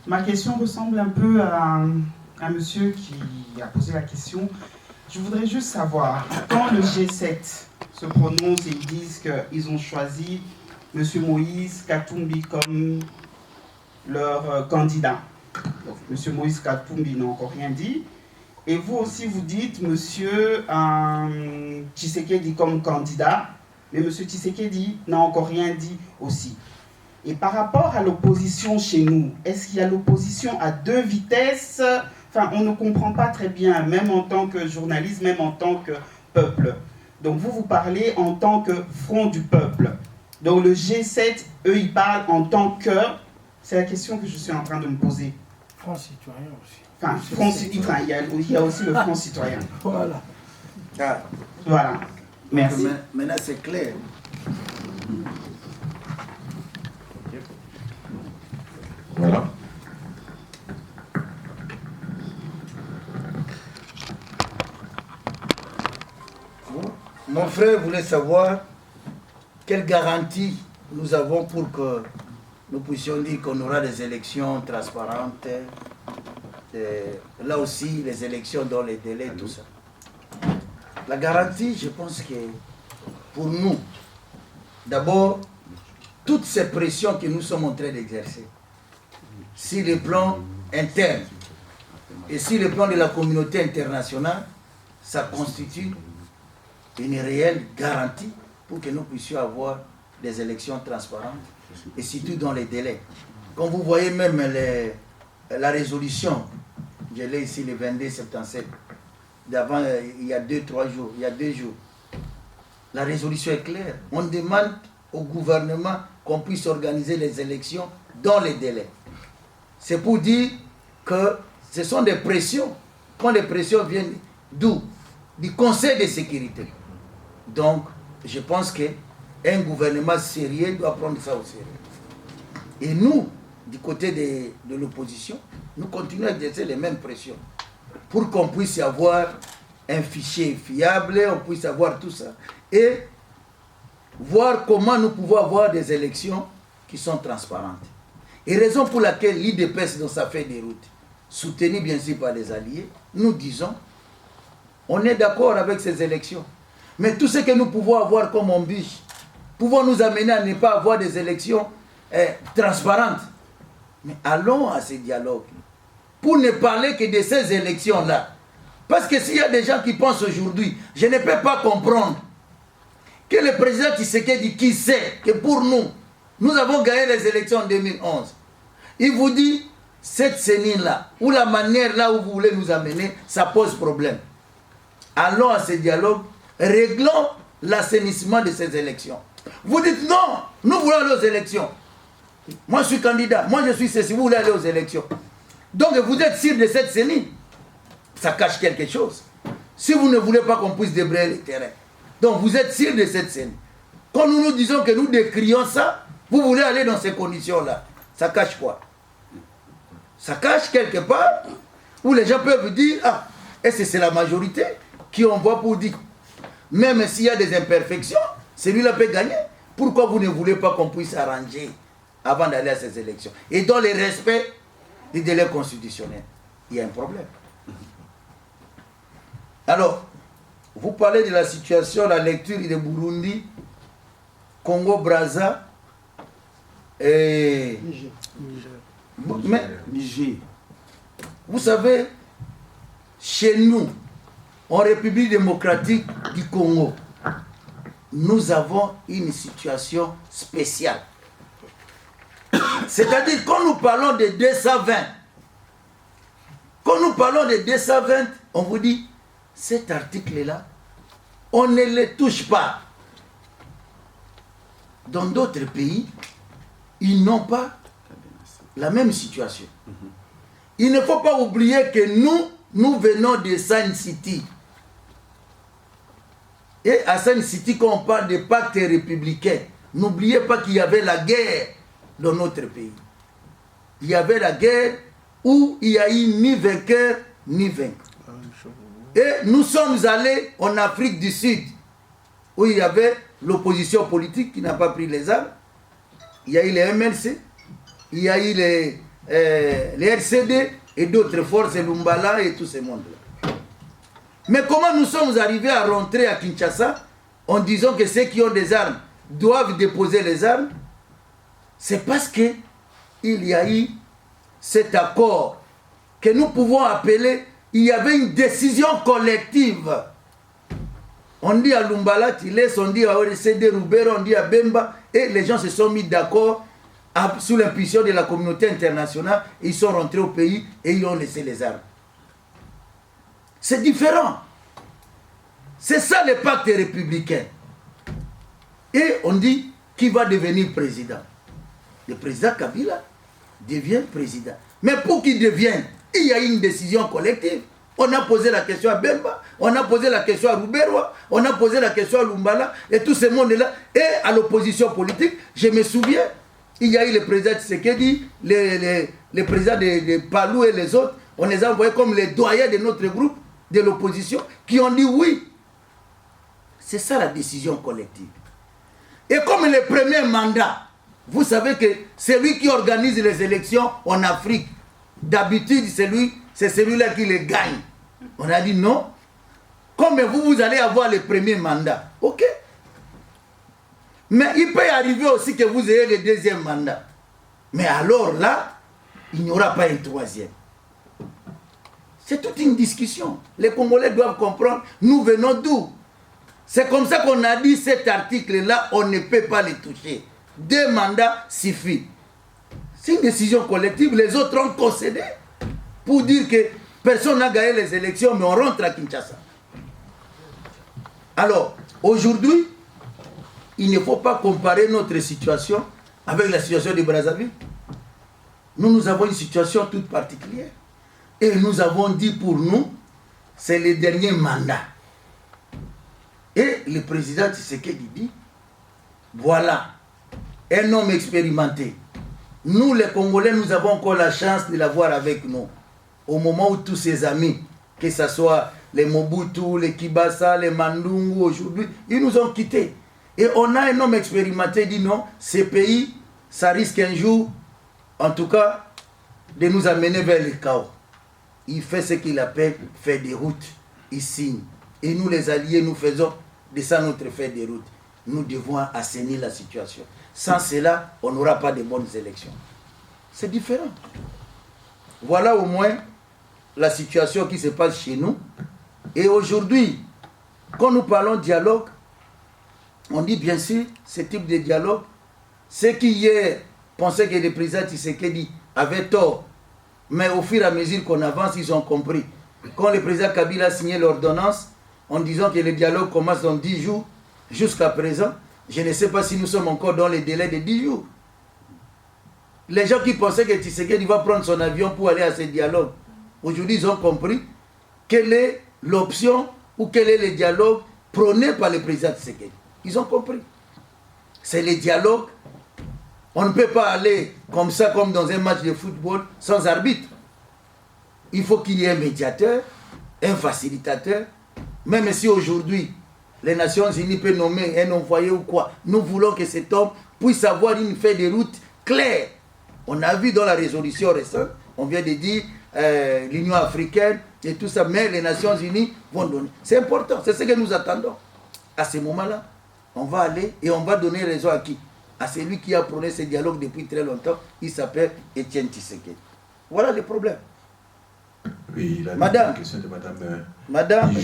Ma question ressemble un peu à monsieur qui a posé la question. Je voudrais juste savoir, quand le G7 se prononce et ils disent qu'ils ont choisi M. Moïse Katumbi comme leur candidat. Donc, M. Moïse Katumbi n'a encore rien dit. Et vous aussi, vous dites M. Tshisekedi comme candidat, mais M. Tshisekedi n'a encore rien dit aussi. Et par rapport à l'opposition chez nous, est-ce qu'il y a l'opposition à deux vitesses? Enfin, on ne comprend pas très bien, même en tant que journaliste, même en tant que peuple. Donc vous parlez en tant que front du peuple. Donc le G7, eux, ils parlent en tant que... C'est la question que je suis en train de me poser. Front citoyen aussi. Enfin, il y a aussi le front citoyen. Voilà. Ah. Voilà. Merci. Donc, maintenant, c'est clair. Voilà. Mon frère voulait savoir quelle garantie nous avons pour que nous puissions dire qu'on aura des élections transparentes. Là aussi, les élections dans les délais, tout ça. La garantie, je pense que pour nous, d'abord, toutes ces pressions que nous sommes en train d'exercer, sur le plan interne et sur le plan de la communauté internationale, ça constitue une réelle garantie pour que nous puissions avoir des élections transparentes et surtout dans les délais. Quand vous voyez même la résolution, je l'ai ici le 22 77, d'avant, il y a 2-3 jours, il y a 2 jours. La résolution est claire. On demande au gouvernement qu'on puisse organiser les élections dans les délais. C'est pour dire que ce sont des pressions. Quand les pressions viennent d'où? Du Conseil de sécurité. Donc, je pense qu'un gouvernement sérieux doit prendre ça au sérieux. Et nous, du côté de l'opposition, nous continuons à exercer les mêmes pressions pour qu'on puisse avoir un fichier fiable, on puisse avoir tout ça, et voir comment nous pouvons avoir des élections qui sont transparentes. Et raison pour laquelle l'IDPS, dans sa feuille de route, soutenue bien sûr par les alliés, nous disons, on est d'accord avec ces élections. Mais tout ce que nous pouvons avoir comme embûche, pouvons nous amener à ne pas avoir des élections transparentes. Mais allons à ces dialogues pour ne parler que de ces élections-là. Parce que s'il y a des gens qui pensent aujourd'hui, je ne peux pas comprendre que le président Tshisekedi, qui sait que pour nous, nous avons gagné les élections en 2011, il vous dit, cette CENI-là, ou la manière là où vous voulez nous amener, ça pose problème. Allons à ces dialogues, réglons l'assainissement de ces élections. Vous dites non, nous voulons aller aux élections. Moi je suis candidat, moi je suis ceci, vous voulez aller aux élections. Donc vous êtes sûr de cette CENI. Ça cache quelque chose. Si vous ne voulez pas qu'on puisse débrayer le terrain. Donc vous êtes sûr de cette CENI. Quand nous nous disons que nous décrions ça, vous voulez aller dans ces conditions-là. Ça cache quoi? Ça cache quelque part où les gens peuvent dire, ah, est-ce que c'est la majorité qui envoie pour dire, même s'il y a des imperfections, celui-là peut gagner. Pourquoi vous ne voulez pas qu'on puisse arranger avant d'aller à ces élections? Et dans le respect du délai constitutionnel, il y a un problème. Alors, vous parlez de la situation, la lecture de Burundi, Congo-Brazza et Niger. Vous savez, chez nous, en République démocratique du Congo, nous avons une situation spéciale. C'est-à-dire, quand nous parlons de 220, on vous dit, cet article-là, on ne le touche pas. Dans d'autres pays, ils n'ont pas la même situation. Il ne faut pas oublier que nous venons de Sun City. Et à Sun City, quand on parle de pacte républicain, n'oubliez pas qu'il y avait la guerre dans notre pays. Il y avait la guerre où il y a eu ni vainqueur ni vaincre. Et nous sommes allés en Afrique du Sud, où il y avait l'opposition politique qui n'a pas pris les armes. Il y a eu les MLC, il y a eu les RCD et d'autres forces, Lumbala et tout ce monde-là. Mais comment nous sommes arrivés à rentrer à Kinshasa en disant que ceux qui ont des armes doivent déposer les armes? C'est parce qu'il y a eu cet accord que nous pouvons appeler, il y avait une décision collective. On dit à Lumbala, Tiles, on dit à ORCD, Roubero, on dit à Bemba, et les gens se sont mis d'accord sous l'impulsion de la communauté internationale. Ils sont rentrés au pays et ils ont laissé les armes. C'est différent. C'est ça le pacte républicain. Et on dit qui va devenir président. Le président Kabila devient président. Mais pour qu'il devienne, il y a une décision collective. On a posé la question à Bemba, on a posé la question à Rouberwa, on a posé la question à Lumbala, et tout ce monde-là, et à l'opposition politique. Je me souviens, il y a eu le président Tshisekedi, les présidents de Palou et les autres, on les a envoyés comme les doyens de notre groupe, de l'opposition, qui ont dit oui. C'est ça la décision collective. Et comme le premier mandat, vous savez que celui qui organise les élections en Afrique, d'habitude, c'est celui-là qui les gagne. On a dit non. Comme vous allez avoir le premier mandat. Ok. Mais il peut arriver aussi que vous ayez le deuxième mandat. Mais alors là, il n'y aura pas un troisième. C'est toute une discussion. Les Congolais doivent comprendre, nous venons d'où? C'est comme ça qu'on a dit cet article-là, on ne peut pas le toucher. 2 mandats suffit. C'est une décision collective. Les autres ont concédé pour dire que personne n'a gagné les élections, mais on rentre à Kinshasa. Alors, aujourd'hui, il ne faut pas comparer notre situation avec la situation de Brazzaville. Nous avons une situation toute particulière. Et nous avons dit pour nous, c'est le dernier mandat. Et le président Tshisekedi dit, voilà, un homme expérimenté. Nous, les Congolais, nous avons encore la chance de l'avoir avec nous. Au moment où tous ses amis, que ce soit les Mobutu, les Kibasa, les Mandungu, aujourd'hui, ils nous ont quittés. Et on a un homme expérimenté dit non, ces pays, ça risque un jour, en tout cas, de nous amener vers le chaos. Il fait ce qu'il appelle faire des routes. Il signe. Et nous, les alliés, nous faisons de ça notre fait des routes. Nous devons assainir la situation. Sans cela, on n'aura pas de bonnes élections. C'est différent. Voilà au moins la situation qui se passe chez nous. Et aujourd'hui, quand nous parlons de dialogue, on dit bien sûr, ce type de dialogue, ceux qui hier pensaient que le président Tshisekedi avait tort, mais au fur et à mesure qu'on avance, ils ont compris. Quand le président Kabila a signé l'ordonnance, en disant que le dialogue commence dans 10 jours, jusqu'à présent, je ne sais pas si nous sommes encore dans les délais de 10 jours. Les gens qui pensaient que Tshisekedi va prendre son avion pour aller à ce dialogue, aujourd'hui ils ont compris quelle est l'option ou quel est le dialogue prôné par le président Tshisekedi. Ils ont compris. C'est le dialogue. On ne peut pas aller comme ça, comme dans un match de football, sans arbitre. Il faut qu'il y ait un médiateur, un facilitateur. Même si aujourd'hui, les Nations Unies peuvent nommer un envoyé ou quoi, nous voulons que cet homme puisse avoir une feuille de route claire. On a vu dans la résolution récente, on vient de dire l'Union africaine et tout ça, mais les Nations Unies vont donner. C'est important, c'est ce que nous attendons. À ce moment-là, on va aller et on va donner raison à qui? À celui qui a prôné ce dialogue depuis très longtemps, il s'appelle Étienne Tshisekedi. Voilà le problème. Oui, la Madame, question de Madame,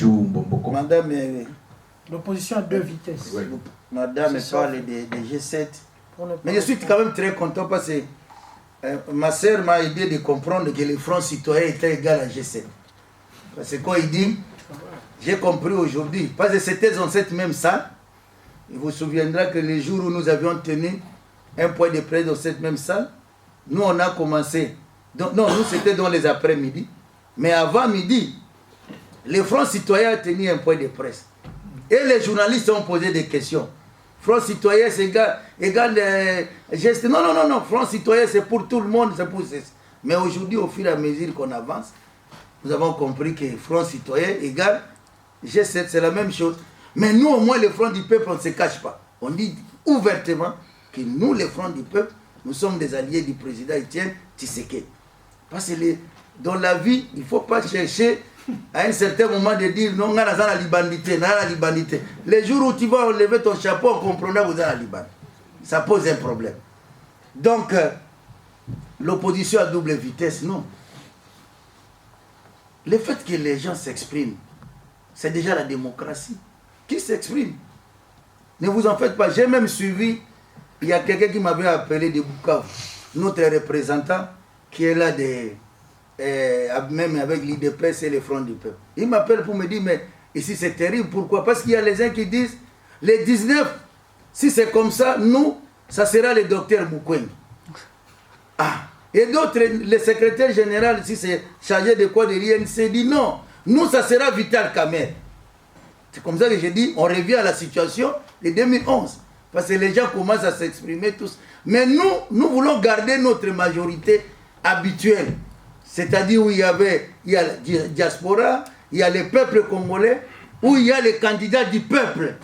l'opposition à 2 vitesses. Oui. Madame parle de G7. Mais je suis quand même très content parce que ma soeur m'a aidé de comprendre que le Front citoyen était égal à G7. Parce que quand il dit, j'ai compris aujourd'hui, parce que c'était dans cette même salle, il vous souviendra que le jour où nous avions tenu un point de presse dans cette même salle, nous on a commencé, donc, non, nous c'était dans les après-midi, mais avant midi, le Front citoyen a tenu un point de presse. Et les journalistes ont posé des questions. Front citoyen, c'est égal geste. Non, Front citoyen, c'est pour tout le monde, c'est pour. Mais aujourd'hui, au fur et à mesure qu'on avance, nous avons compris que Front Citoyen égale G7, c'est la même chose. Mais nous, au moins, le Front du Peuple, on ne se cache pas. On dit ouvertement que nous, les Front du Peuple, nous sommes des alliés du président Étienne Tshisekedi. Parce que dans la vie, il ne faut pas chercher à un certain moment de dire non, on a la libandité. Les jours où tu vas enlever ton chapeau, on comprendra que vous avez la libane. Ça pose un problème. Donc, l'opposition à double vitesse, non. Le fait que les gens s'expriment, c'est déjà la démocratie. Qui s'exprime? Ne vous en faites pas. J'ai même suivi, il y a quelqu'un qui m'avait appelé de Bukavu, notre représentant qui est là, même avec l'IDPS et les Front du Peuple. Il m'appelle pour me dire, mais ici c'est terrible. Pourquoi? Parce qu'il y a les uns qui disent, les 19, si c'est comme ça, nous, ça sera le docteur Mukwege. Ah. Et d'autres, le secrétaire général, si c'est chargé de quoi de l'INC, dit non, nous, ça sera Vital Kamerhe. C'est comme ça que j'ai dit, on revient à la situation de 2011. Parce que les gens commencent à s'exprimer tous. Mais nous voulons garder notre majorité habituelle. C'est-à-dire où il y a la diaspora, il y a le peuple congolais, où il y a les candidats du peuple.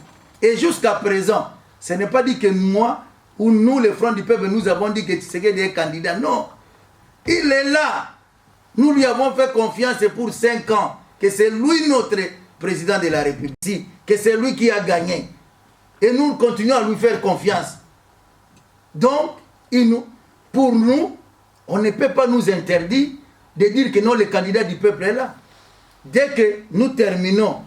Et jusqu'à présent, ce n'est pas dit que moi, ou nous, les Front du Peuple, nous avons dit que Tshisekedi est candidat. Non. Il est là. Nous lui avons fait confiance pour 5 ans, que c'est lui notre président de la République, que c'est lui qui a gagné. Et nous continuons à lui faire confiance. Donc, pour nous, on ne peut pas nous interdire de dire que non, le candidat du peuple est là. Dès que nous terminons,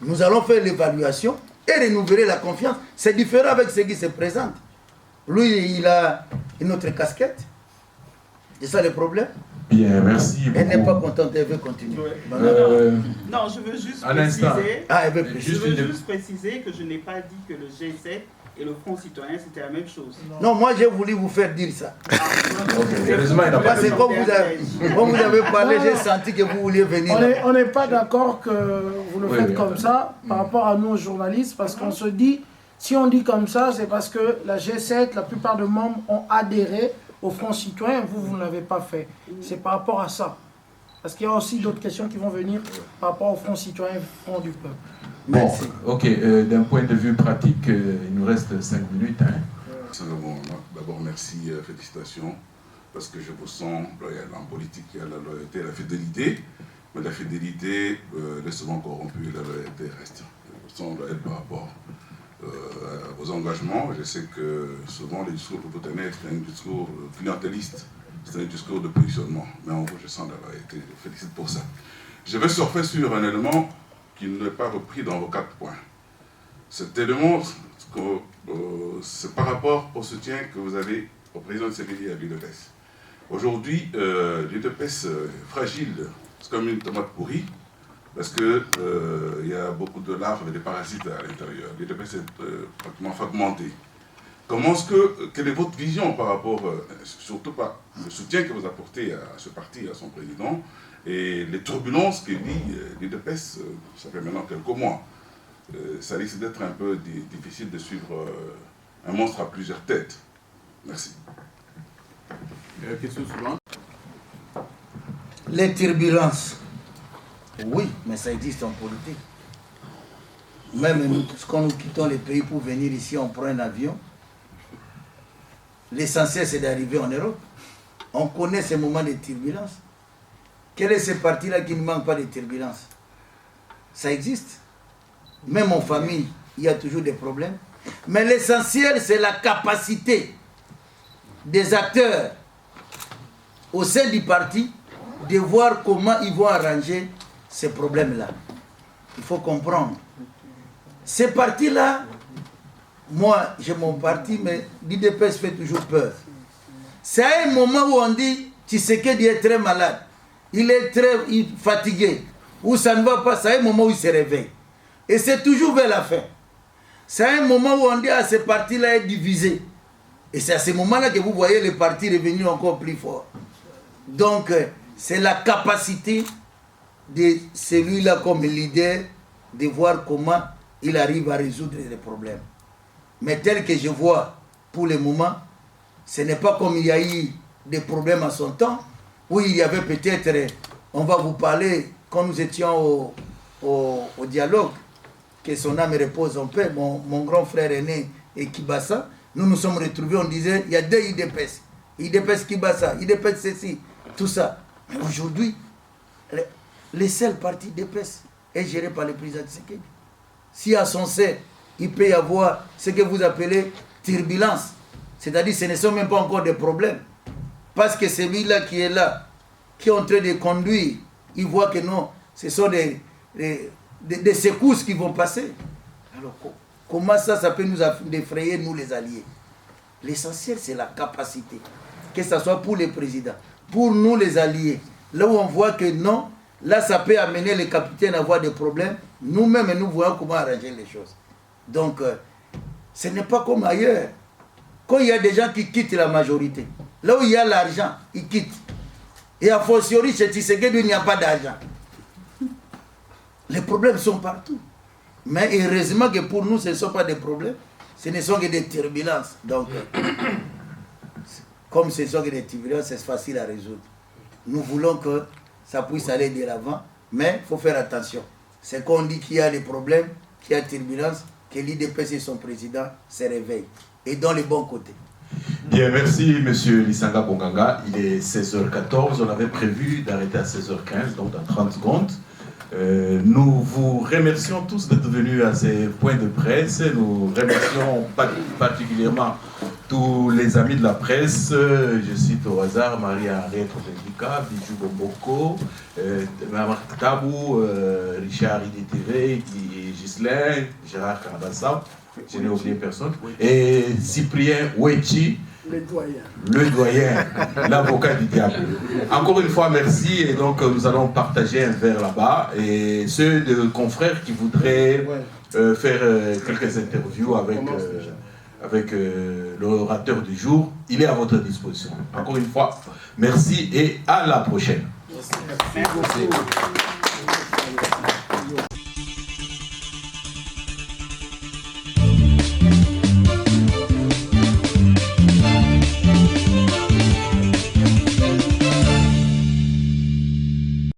nous allons faire l'évaluation et renouveler la confiance. C'est différent avec ce qui se présente. Lui, il a une autre casquette. C'est ça le problème. Bien, merci beaucoup. Elle n'est pas contente, elle veut continuer. Non, je veux juste préciser. Je veux juste préciser que je n'ai pas dit que le G7 et le Front Citoyen c'était la même chose. Non, moi j'ai voulu vous faire dire ça. Heureusement, il n'a pas Parce que quand vous avez parlé, j'ai senti que vous vouliez venir. On n'est pas d'accord que vous le faites comme ça par rapport à nous, journalistes, parce qu'on se dit, si on dit comme ça, c'est parce que la G7, la plupart des membres ont adhéré au Front Citoyen, vous ne l'avez pas fait. C'est par rapport à ça. Parce qu'il y a aussi d'autres questions qui vont venir par rapport au Front Citoyen et au Front du Peuple. Bon, ok, d'un point de vue pratique, il nous reste 5 minutes. D'abord, merci, félicitations, parce que je vous sens loyal. En politique, il y a la loyauté et la fidélité, mais la fidélité est souvent corrompue et la loyauté reste. Je vous sens loyal par rapport à vos engagements. Je sais que souvent les discours que vous tenez, c'est un discours clientéliste, c'est un discours de positionnement. Mais en vous, je sens la loyauté. Je vous félicite pour ça. Je vais surfer sur un élément qui n'est pas repris dans vos 4 points. Cet élément, c'est par rapport au soutien que vous avez au président de Tshisekedi et à l'UDPS. Aujourd'hui, l'UDPS est fragile, c'est comme une tomate pourrie, parce qu'il y a beaucoup de larves et de parasites à l'intérieur. L'UDPS est pratiquement fragmenté. Quelle est votre vision par rapport, surtout par le soutien que vous apportez à ce parti, à son président, et les turbulences que vit l'UDPS, ça fait maintenant quelques mois. Ça risque d'être un peu difficile de suivre un monstre à plusieurs têtes. Merci. Question suivante. Les turbulences. Oui, mais ça existe en politique. Même quand nous quittons les pays pour venir ici, on prend un avion. L'essentiel, c'est d'arriver en Europe. On connaît ces moments de turbulence. Quel est ce parti-là qui ne manque pas de turbulence? Ça existe. Même en famille, il y a toujours des problèmes. Mais l'essentiel, c'est la capacité des acteurs au sein du parti de voir comment ils vont arranger ces problèmes-là. Il faut comprendre. Ces partis-là, moi, j'ai mon parti, mais l'IDPS fait toujours peur. C'est à un moment où on dit Tshisekedi est très malade, il est très fatigué, ou ça ne va pas, c'est un moment où il se réveille. Et c'est toujours vers la fin. C'est un moment où on dit ce parti-là est divisé. Et c'est à ce moment-là que vous voyez le parti revenir encore plus fort. Donc, c'est la capacité de celui-là comme leader de voir comment il arrive à résoudre les problèmes. Mais tel que je vois pour le moment, ce n'est pas comme il y a eu des problèmes à son temps, où il y avait peut-être on va vous parler, quand nous étions au dialogue, que son âme repose en paix, mon grand frère aîné et Kibassa, nous nous sommes retrouvés, on disait, il y a deux IDPS. IDPS Kibassa, IDPS ceci, tout ça. Mais aujourd'hui, les seuls partis IDPS est géré par le président Tshisekedi. Si à son sein, il peut y avoir ce que vous appelez turbulence, c'est-à-dire ce ne sont même pas encore des problèmes. Parce que celui-là qui est là, qui est en train de conduire, il voit que non, ce sont des secousses qui vont passer. Alors comment ça peut nous effrayer, nous les alliés? L'essentiel, c'est la capacité. Que ce soit pour les présidents, pour nous les alliés. Là où on voit que non, là ça peut amener les capitaines à avoir des problèmes. Nous-mêmes, nous voyons comment arranger les choses. Donc, ce n'est pas comme ailleurs. Quand il y a des gens qui quittent la majorité, là où il y a l'argent, ils quittent. Et a fortiori, chez Tshisekedi, il n'y a pas d'argent. Les problèmes sont partout. Mais heureusement que pour nous, ce ne sont pas des problèmes, ce ne sont que des turbulences. Donc, comme ce ne sont que des turbulences, c'est facile à résoudre. Nous voulons que ça puisse aller de l'avant, mais il faut faire attention. C'est qu'on dit qu'il y a des problèmes, qu'il y a turbulence, que l'IDPS et son président se réveillent. Et dans les bons côtés. Bien, merci M. Lisanga Bonganga. Il est 16h14, on avait prévu d'arrêter à 16h15, donc dans 30 secondes. Nous vous remercions tous d'être venus à ces points de presse. Nous remercions particulièrement tous les amis de la presse. Je cite au hasard Marie-Henriette Bendica, Bijou Bomboko, Mamar Tabou, Richard IDTV, Ghislain, Gérard Canabassa, je n'ai oublié personne, et Cyprien Ouechi, le doyen, l'avocat du diable. Encore une fois, merci. Et donc, nous allons partager un verre là-bas. Et ceux de confrères qui voudraient faire quelques interviews avec l'orateur du jour, il est à votre disposition. Encore une fois, merci et à la prochaine. Merci beaucoup.